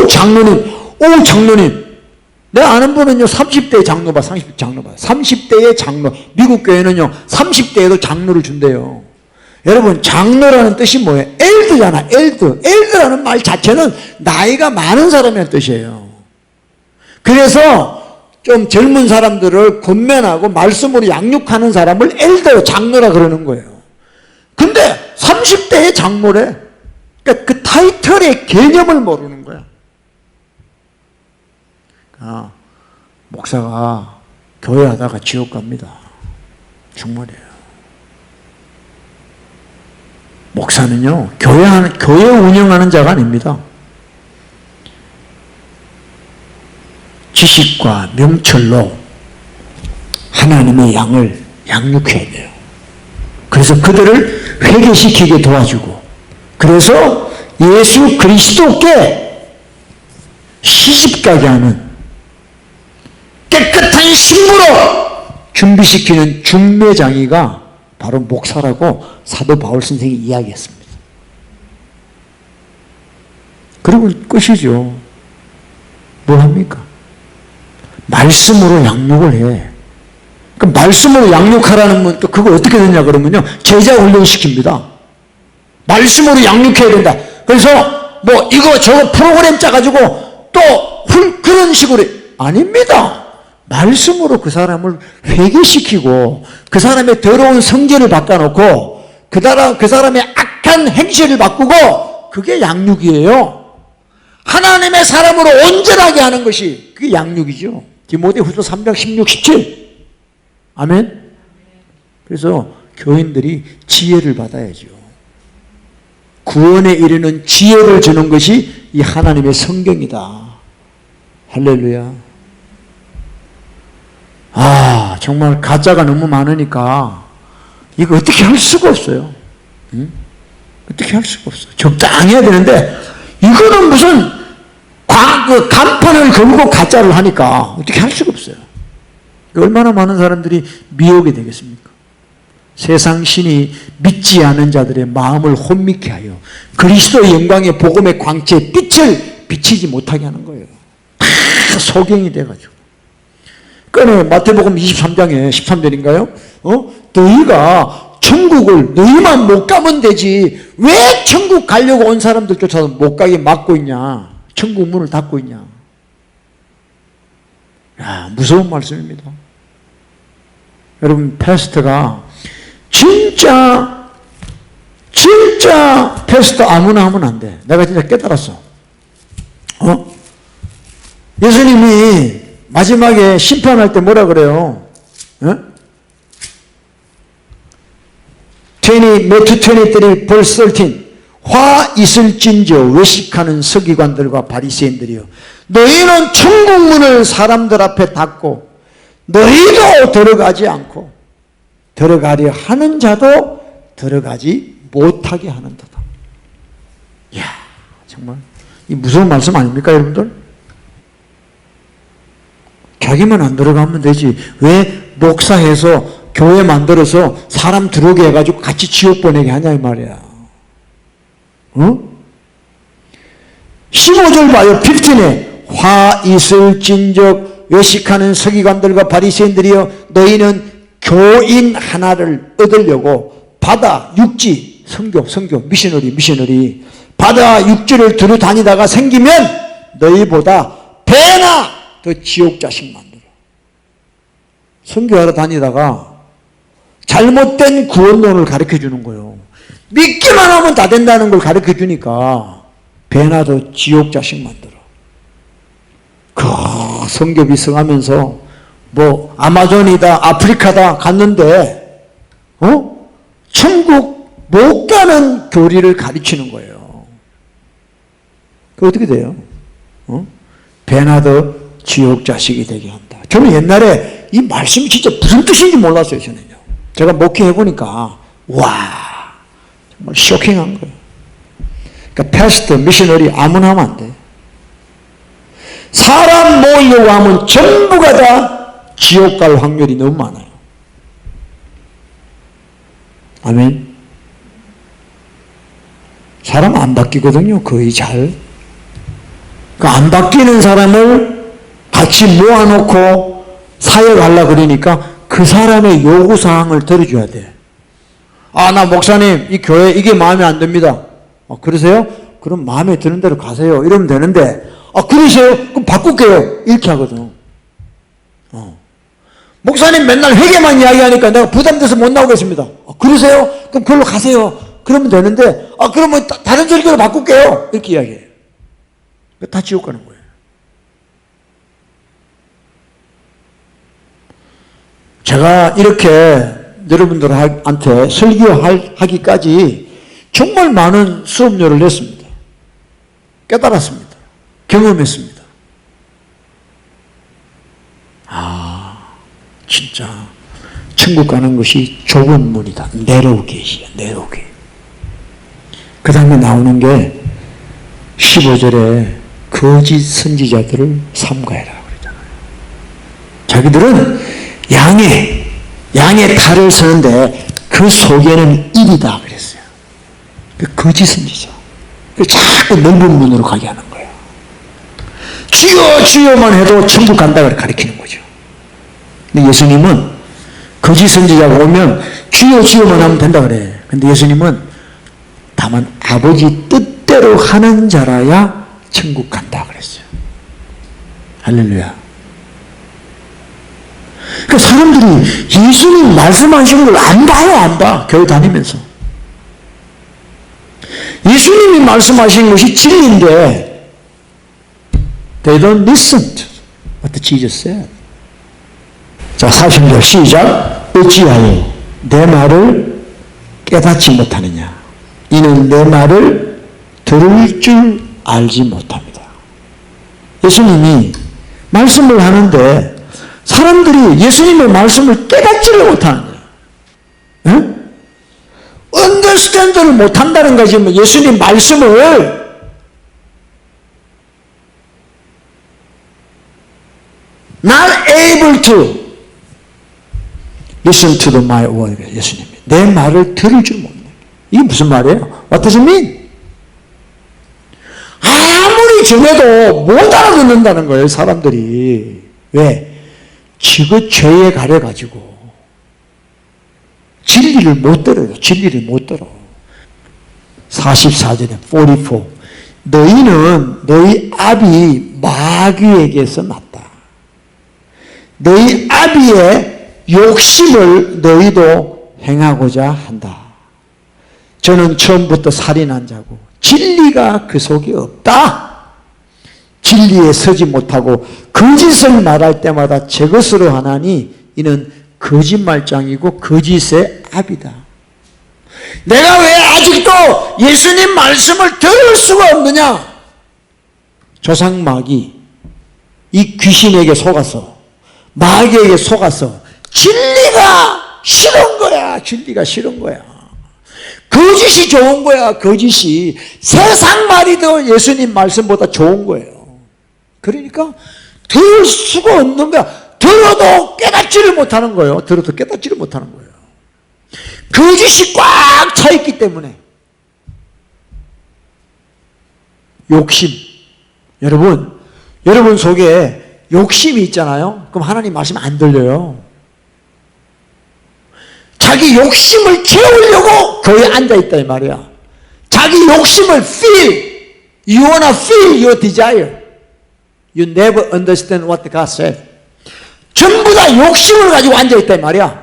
장로님, 장로님. 내가 아는 분은요 30대의 장로봐. 30대 장로봐. 30대의 장로. 미국 교회는요 30대에도 장로를 준대요. 여러분 장로라는 뜻이 뭐예요? 엘드잖아. 엘드라는 말 자체는 나이가 많은 사람이라는 뜻이에요. 그래서 좀 젊은 사람들을 권면하고 말씀으로 양육하는 사람을 엘더, 장로라 그러는 거예요. 근데 30대의 장로래. 그러니까 그 타이틀의 개념을 모르는 거야. 목사가 교회 하다가 지옥 갑니다. 정말이에요. 목사는요, 교회 운영하는 자가 아닙니다. 지식과 명철로 하나님의 양을 양육해야 돼요. 그래서 그들을 회개시키게 도와주고, 그래서 예수 그리스도께 시집가게 하는 깨끗한 신부로 준비시키는 준매장이가 바로 목사라고 사도 바울 선생이 이야기했습니다. 그리고 끝이죠. 뭘 합니까? 말씀으로 양육을 해. 그럼 말씀으로 양육하라는 건 또 그거 어떻게 되냐 그러면요, 제자 훈련시킵니다. 말씀으로 양육해야 된다. 그래서 뭐 이거 저거 프로그램 짜가지고 또 그런 식으로 아닙니다. 말씀으로 그 사람을 회개시키고 그 사람의 더러운 성질을 바꿔놓고 그 사람의 악한 행실을 바꾸고, 그게 양육이에요. 하나님의 사람으로 온전하게 하는 것이 그게 양육이죠. 디모데후서 3장 16, 17. 아멘. 그래서 교인들이 지혜를 받아야죠. 구원에 이르는 지혜를 주는 것이 이 하나님의 성경이다. 할렐루야. 정말 가짜가 너무 많으니까 이거 어떻게 할 수가 없어요. 응? 어떻게 할 수가 없어요. 적당해야 되는데 이거는 무슨 간판을 걸고 가짜를 하니까 어떻게 할 수가 없어요. 얼마나 많은 사람들이 미혹이 되겠습니까? 세상 신이 믿지 않은 자들의 마음을 혼미케 하여 그리스도의 영광의 복음의 광채의 빛을 비치지 못하게 하는 거예요. 다 소경이 돼가지고. 그러니까 마태복음 23장에 13절인가요? 너희가 천국을 너희만 못 가면 되지 왜 천국 가려고 온 사람들조차도 못 가게 막고 있냐? 천국 문을 닫고 있냐? 무서운 말씀입니다. 여러분, 패스트가 진짜 패스트 아무나 하면 안 돼. 내가 진짜 깨달았어. 예수님이 마지막에 심판할 때 뭐라 그래요? 매튜 23 verse 13. 화 있을진저 외식하는 서기관들과 바리새인들이여, 너희는 천국문을 사람들 앞에 닫고 너희도 들어가지 않고 들어가려 하는 자도 들어가지 못하게 하는도다. 이야, 정말 이 무서운 말씀 아닙니까, 여러분들? 자기만 안 들어가면 되지 왜 목사해서 교회 만들어서 사람 들어오게 해가지고 같이 지옥 보내게 하냐 이 말이야. 15절 봐요. 15에 화 있을진적 외식하는 서기관들과 바리새인들이여, 너희는 교인 하나를 얻으려고 바다 육지 선교 미셔너리 바다 육지를 두루 다니다가 생기면 너희보다 배나 더 지옥 자식 만들어. 선교하러 다니다가 잘못된 구원론을 가르쳐 주는 거예요. 믿기만 하면 다 된다는 걸 가르쳐 주니까 배나 더 지옥 자식 만들어. 그 선교비 써가면서 뭐 아마존이다 아프리카다 갔는데 천국 못 가는 교리를 가르치는 거예요. 그 어떻게 돼요? 배나 더 지옥 자식이 되게 한다. 저는 옛날에 이 말씀이 진짜 무슨 뜻인지 몰랐어요. 저는요. 제가 목회해보니까 와 정말 쇼킹한 거예요. 그러니까 패스터, 미셔너리 아무나 하면 안 돼. 사람 모으려고 하면 전부가 다 지옥 갈 확률이 너무 많아요. 아멘. 사람 안 바뀌거든요. 거의 잘. 그러니까 안 바뀌는 사람을 같이 모아놓고 사역하려고 그러니까 그 사람의 요구사항을 들어줘야 돼. 나 목사님 이 교회 이게 마음에 안 듭니다. 그러세요? 그럼 마음에 드는 대로 가세요. 이러면 되는데 아, 그러세요? 그럼 바꿀게요. 이렇게 하거든. 목사님 맨날 회개만 이야기하니까 내가 부담돼서 못 나오겠습니다. 아, 그러세요? 그럼 그걸로 가세요. 그러면 되는데, 아, 그러면 다른 설교로 바꿀게요. 이렇게 이야기해요. 다 지옥 가는 거예요. 제가 이렇게 여러분들한테 설교하기까지 정말 많은 수업료를 냈습니다. 깨달았습니다. 경험했습니다. 진짜 천국 가는 것이 좁은 문이다. narrow gate이야. narrow gate. 그 다음에 나오는 게 15절에 거짓 선지자들을 삼가해라 그러잖아요. 자기들은 양의 탈을 서는데 그 속에는 일이다 그랬어요. 그 거짓 선지자. 자꾸 넓은 문으로 가게 하는 거예요. 주여 주여만 해도 천국 간다고 가르치는 거죠. 근데 예수님은 거짓 선지자가 오면 주여 주여만 하면 된다 그래. 근데 예수님은 다만 아버지 뜻대로 하는 자라야 천국 간다 그랬어요. 할렐루야. 그러니까 사람들이 예수님 말씀하신 걸 안 봐요. 안 봐. 교회 다니면서. 예수님이 말씀하신 것이 진리인데 they don't listen to what Jesus said. 자, 40절 시작. 어찌하여 내 말을 깨닫지 못하느냐. 이는 내 말을 들을 줄 알지 못합니다. 예수님이 말씀을 하는데 사람들이 예수님의 말씀을 깨닫지를 못하는 거예요. 응? understand를 못한다는 거지. 예수님 말씀을 not able to listen to my word. 예수님이 내 말을 들을 줄 모르는 거예요. 이게 무슨 말이에요? What does it mean? 아무리 정해도 못 알아듣는다는 거예요. 사람들이. 왜? 지그 죄에 가려가지고 진리를 못 들어요. 진리를 못 들어. 44절에 44 너희는 너희 아비 마귀에게서 났다. 너희 아비의 욕심을 너희도 행하고자 한다. 저는 처음부터 살인한 자고 진리가 그 속에 없다. 진리에 서지 못하고 거짓을 말할 때마다 제 것으로 하나니 이는 거짓말장이고 거짓의 아비다. 내가 왜 아직도 예수님 말씀을 들을 수가 없느냐? 조상 마귀, 이 귀신에게 속아서 마귀에게 속아서 진리가 싫은 거야. 진리가 싫은 거야. 거짓이 좋은 거야. 거짓이. 세상 말이 더 예수님 말씀보다 좋은 거예요. 그러니까 들을 수가 없는 거야. 들어도 깨닫지를 못하는 거예요. 들어도 깨닫지를 못하는 거예요. 거짓이 꽉 차있기 때문에. 욕심. 여러분 속에 욕심이 있잖아요. 그럼 하나님 말씀 안 들려요. 자기 욕심을 채우려고 교회에 앉아있다 이 말이야. 자기 욕심을 feel. You wanna feel your desire. You never understand what God said. 전부 다 욕심을 가지고 앉아있다 이 말이야.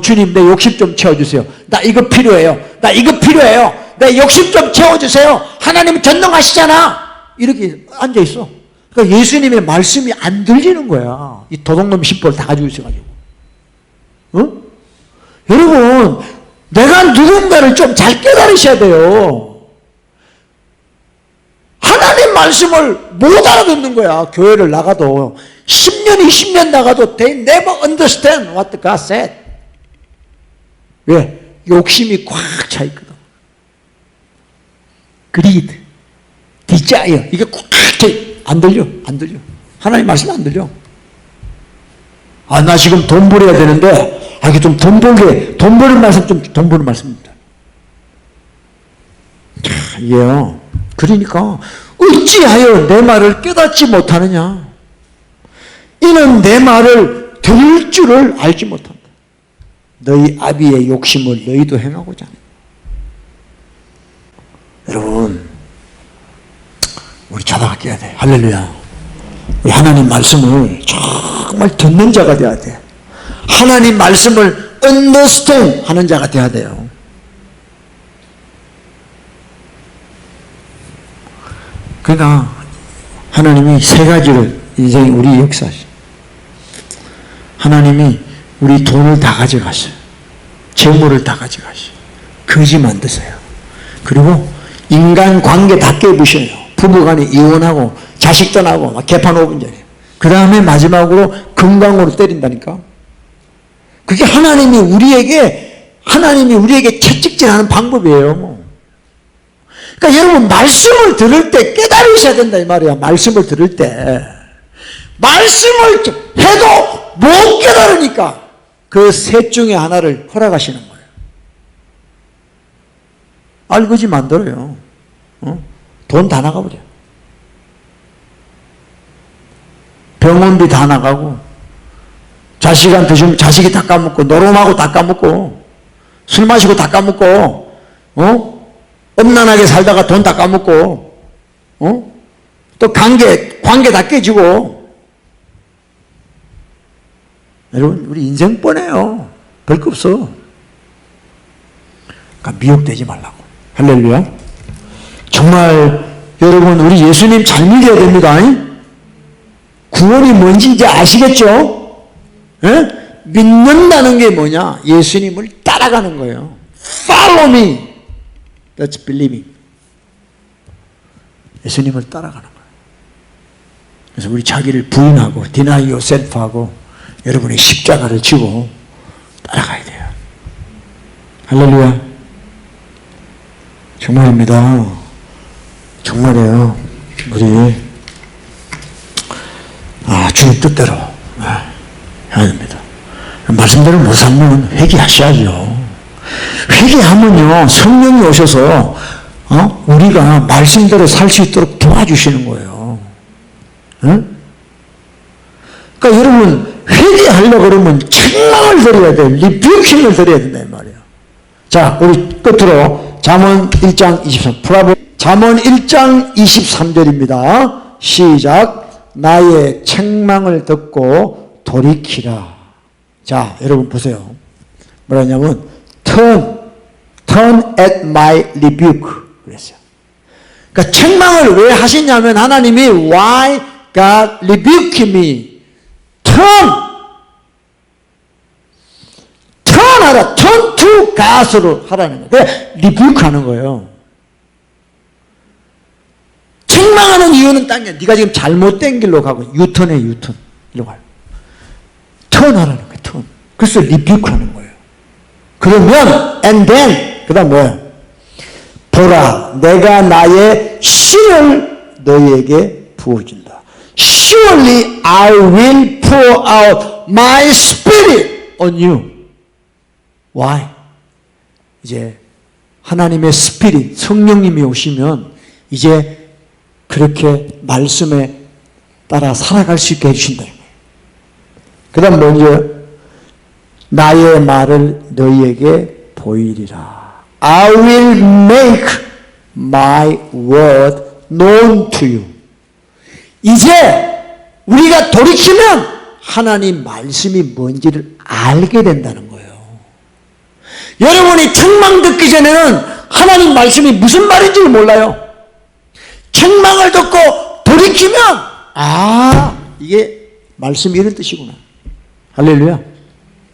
주님 내 욕심 좀 채워주세요. 나 이거 필요해요. 나 이거 필요해요. 내 욕심 좀 채워주세요. 하나님은 전능하시잖아. 이렇게 앉아있어. 그러니까 예수님의 말씀이 안 들리는 거야. 이 도둑놈 신보를 다 가지고 있어가지고. 여러분, 내가 누군가를 좀 잘 깨달으셔야 돼요. 하나님 말씀을 못 알아듣는 거야. 교회를 나가도 10년, 20년 나가도 they never understand what God said. 왜? 욕심이 꽉 차 있거든. greed, desire 이게 꽉 차 있어. 안 들려. 하나님 말씀이 안 들려. 나 지금 돈 벌어야 되는데 이게 좀 돈 버는 말씀 돈 버는 말씀입니다. 이게요. 그러니까 어찌하여 내 말을 깨닫지 못하느냐? 이는 내 말을 들을 줄을 알지 못한다. 너희 아비의 욕심을 너희도 행하고자 한다. 여러분, 우리 자다가 깨야 돼. 할렐루야. 우리 하나님 말씀을 정말 듣는 자가 돼야 돼. 하나님 말씀을 understand 하는 자가 돼야 돼요. 그러니까 하나님이 세 가지를 인생이 우리 역사시. 하나님이 우리 돈을 다 가져갔어요. 재물을 다 가져가셔요. 거지 만드세요. 그리고 인간관계 다 깨부셔요. 부부간에 이혼하고 자식 떠나고 막 개판 5분 전에. 그 다음에 마지막으로 건강으로 때린다니까. 그게 하나님이 우리에게 채찍질하는 방법이에요. 그러니까 여러분 말씀을 들을 때 깨달으셔야 된다 이 말이야. 말씀을 들을 때 말씀을 해도 못 깨달으니까 그 셋 중에 하나를 허락하시는 거예요. 알거지 만들어요. 돈 다 나가버려. 병원비 다 나가고 자식한테 주면 자식이 다 까먹고 노름하고 다 까먹고 술 마시고 다 까먹고 엄난하게 살다가 돈 다 까먹고 또 관계 다 깨지고. 여러분 우리 인생 뻔해요. 별거 없어. 그러니까 미혹되지 말라고. 할렐루야. 정말 여러분 우리 예수님 잘 믿어야 됩니다. 구원이 뭔지 이제 아시겠죠? 예? 믿는다는 게 뭐냐? 예수님을 따라가는 거예요. Follow me. That's believing. 예수님을 따라가는 거예요. 그래서 우리 자기를 부인하고 deny yourself 하고 여러분이 십자가를 지고 따라가야 돼요. 할렐루야. 정말입니다. 정말이에요. 우리 주님 뜻대로 해야 됩니다. 말씀대로 못 살면 회개하셔야죠. 회개하면요 성령이 오셔서 우리가 말씀대로 살 수 있도록 도와주시는 거예요. 응? 그러니까 여러분 회개하려고 그러면 책망을 드려야 돼요. 리뷰킹을 드려야 된다 이 말이에요. 자 우리 끝으로 잠언 1장 23 잠언 1장 23절입니다. 시작. 나의 책망을 듣고 돌이키라. 자 여러분 보세요. 뭐라냐면 turn at my rebuke 그랬어요. 그러니까 책망을 왜 하시냐면 하나님이 why God rebuke me. 하라. turn to God으로 하라는 거예요. rebuke 하는 거예요. 책망하는 이유는 딴 게 네가 지금 잘못된 길로 가고 유턴해 유턴 이러고 가요. 턴하라는 거예요. 턴. 그래서 rebuke 하는 거예요. 그러면 and then 그 다음 뭐예요? 보라 내가 나의 씨를 너희에게 부어준다. Surely I will pour out my spirit on you. Why? 이제 하나님의 스피릿 성령님이 오시면 이제 그렇게 말씀에 따라 살아갈 수 있게 해주신다. 그 다음 먼저 나의 말을 너희에게 보이리라. I will make my word known to you. 이제 우리가 돌이키면 하나님 말씀이 뭔지를 알게 된다는 거예요. 여러분이 책망 듣기 전에는 하나님 말씀이 무슨 말인지를 몰라요. 책망을 듣고 돌이키면 이게 말씀이 이런 뜻이구나. 할렐루야.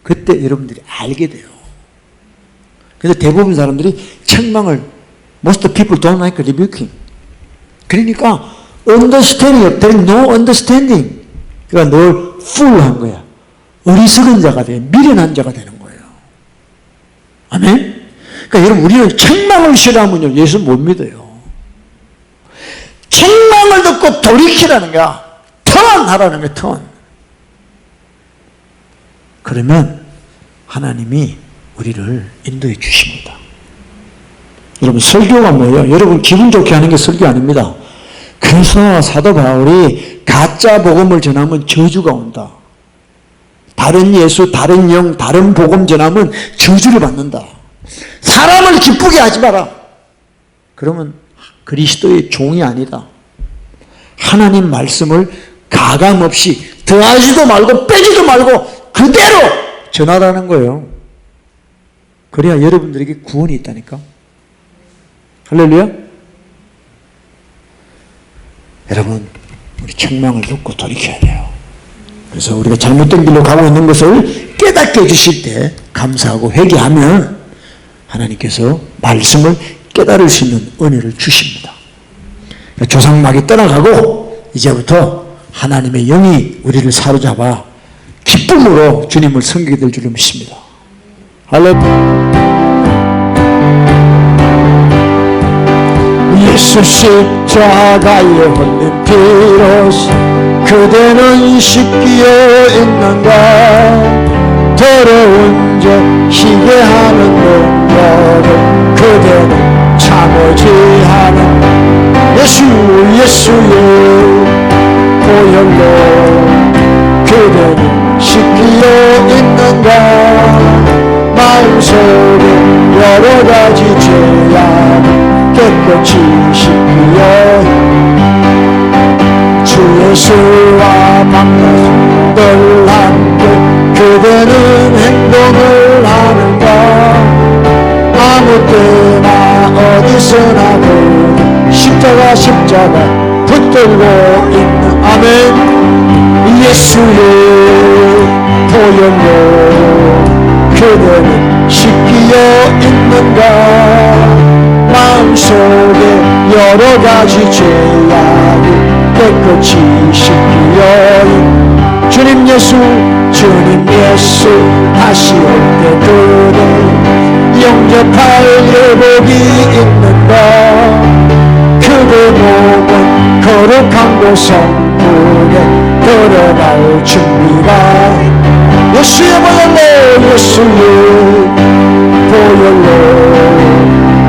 그때 여러분들이 알게 돼요. 그래서 대부분 사람들이 책망을 most people don't like rebuking. 그러니까 understanding, there is no understanding. 그러니까 널 fool한 거야. 어리석은 자가 돼. 미련한 자가 되는 거예요. 아멘? 그러니까 여러분 우리는 책망을 싫어하면요 예수 못 믿어요. 책망을 듣고 돌이키라는 거야. 턴하라는 거야. 턴. 그러면 하나님이 우리를 인도해 주십니다. 여러분 설교가 뭐예요? 여러분 기분 좋게 하는 게 설교 아닙니다. 그래서 사도 바울이 가짜 복음을 전하면 저주가 온다. 다른 예수, 다른 영, 다른 복음 전하면 저주를 받는다. 사람을 기쁘게 하지 마라. 그러면 그리스도의 종이 아니다. 하나님 말씀을 가감없이 더하지도 말고 빼지도 말고 그대로 전하라는 거예요. 그래야 여러분들에게 구원이 있다니까. 할렐루야. 여러분, 우리 책망을 듣고 돌이켜야 돼요. 그래서 우리가 잘못된 길로 가고 있는 것을 깨닫게 해주실 때 감사하고 회개하면 하나님께서 말씀을 깨달을 수 있는 은혜를 주십니다. 조상막이 떠나가고 이제부터 하나님의 영이 우리를 사로잡아 기쁨으로 주님을 섬기게 될 줄을 믿습니다. 할렐루야. 예수 십자가에 흘린 피로써 그대는 씻기어 있는가. 더러운 죄 희게 하는 능력을 그대는 참으지 않은 예수의 보혈로 그대는 씻기어 있는가. 마음속에 여러 가지 죄악 깨끗이 씻기어 주 예수와 만나서 늘 함께 그대는 행동을 하는가. 아무 때나 어디서나 그 십자가 붙들고 있는 아멘 예수의 보혈로 그대는 씻기어 있는가. 마음속에 여러 가지 죄악을 깨끗이 씻기어 주님 예수 다시 올 때 그대 영접할 예복이 있는가. 그대 몸은 거룩한 곳 성문에 들어갈 준비가 예수의 보혈로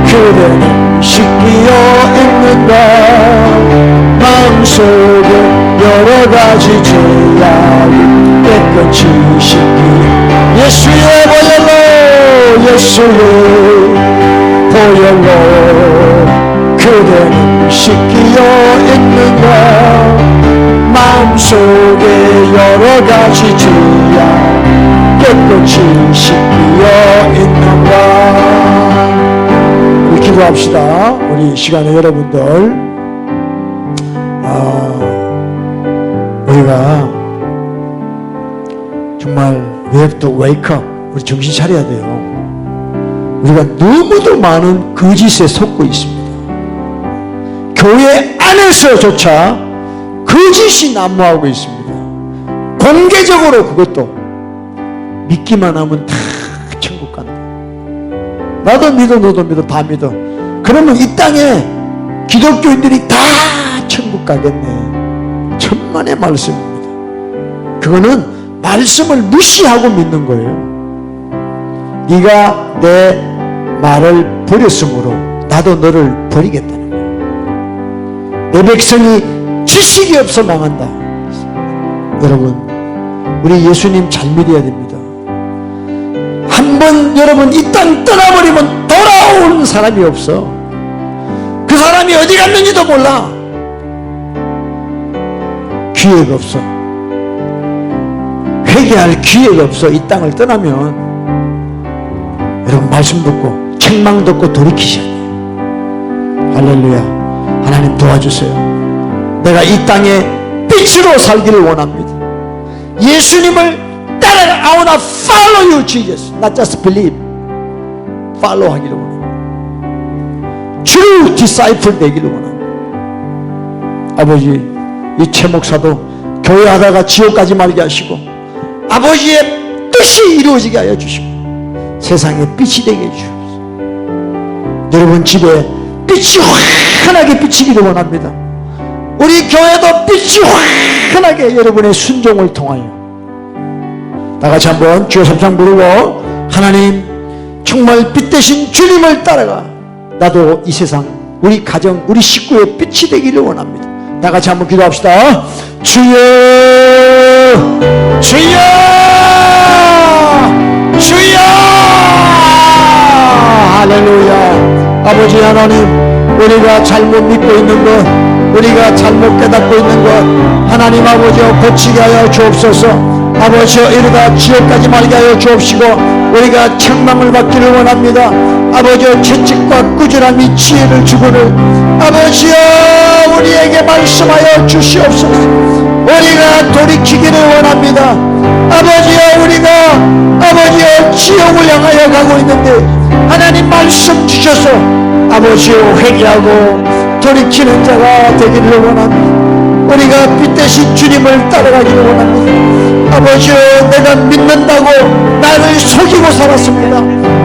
그대는 씻기어 있는가. 마음속에 여러 가지 죄악을 깨끗이 씻기어 예수의 보혈로 그대는 씻기어 있는가. 마음속에 여러 가지 죄악 깨끗이 씻기어 있는가. 우리 기도합시다. 우리 시간에 여러분들 우리가 정말 we have to wake up. 우리 정신 차려야 돼요. 우리가 너무도 많은 거짓에 속고 있습니다. 교회 안에서조차 거짓이 난무하고 있습니다. 공개적으로 그것도 믿기만 하면 다 천국 간다. 나도 믿어 너도 믿어 다 믿어. 그러면 이 땅에 기독교인들이 다 천국 가겠네. 천만의 말씀입니다. 그거는 말씀을 무시하고 믿는 거예요. 네가 내 말을 버렸으므로 나도 너를 버리겠다는 거예요. 내 백성이 지식이 없어 망한다. 여러분, 우리 예수님 잘 믿어야 됩니다. 한번 여러분 이 땅 떠나버리면 돌아오는 사람이 없어. 그 사람이 어디 갔는지도 몰라. 기회가 없어. 회개할 기회가 없어. 이 땅을 떠나면 여러분 말씀 듣고 책망 듣고 돌이키셔야 돼요. 할렐루야. 하나님 도와주세요. 내가 이 땅에 빛으로 살기를 원합니다. 예수님을 따라가. I wanna follow you Jesus. Not just believe. follow 하기를 원합니다. True disciple 되기를 원합니다. 아버지, 이 최 목사도 교회 하다가 지옥 가지 말게 하시고 아버지의 뜻이 이루어지게 하여 주시고 세상에 빛이 되게 해주옵소서. 여러분 집에 빛이 환하게 비치기를 원합니다. 우리 교회도 빛이 환하게 여러분의 순종을 통하여 다 같이 한번 주여 삼창 부르고 하나님 정말 빛 대신 주님을 따라가 나도 이 세상 우리 가정 우리 식구의 빛이 되기를 원합니다. 다 같이 한번 기도합시다. 주여 주여 주여. 할렐루야. 아버지 하나님, 우리가 잘못 믿고 있는 것 우리가 잘못 깨닫고 있는 것 하나님 아버지여 고치게 하여 주옵소서. 아버지여 이러다 지옥까지 말게 하여 주옵시고 우리가 책망을 받기를 원합니다. 아버지여 채찍과 꾸준함이 지혜를 주거늘 아버지여 우리에게 말씀하여 주시옵소서. 우리가 돌이키기를 원합니다. 아버지여 우리가 아버지여 지옥을 향하여 가고 있는데 하나님 말씀 주셔서 아버지여 회개하고 돌이키는 자가 되기를 원합니다. 우리가 빛대신 주님을 따라가기를 원합니다. 아버지여 내가 믿는다고 나를 속이고 살았습니다.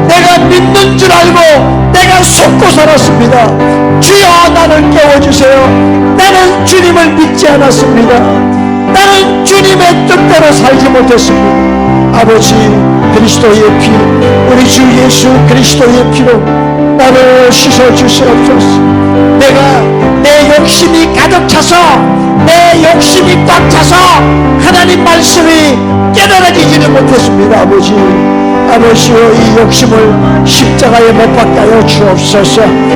내가 믿는 줄 알고 내가 속고 살았습니다. 주여 나를 깨워주세요. 나는 주님을 믿지 않았습니다. 나는 주님의 뜻대로 살지 못했습니다. 아버지 그리스도의 피 우리 주 예수 그리스도의 피로 나를 씻어주시옵소서. 내가 내 욕심이 가득 차서 내 욕심이 꽉 차서 하나님 말씀이 깨달아지지는 못했습니다. 아버지여 이 욕심을 십자가에 못 박게 하여 주옵소서.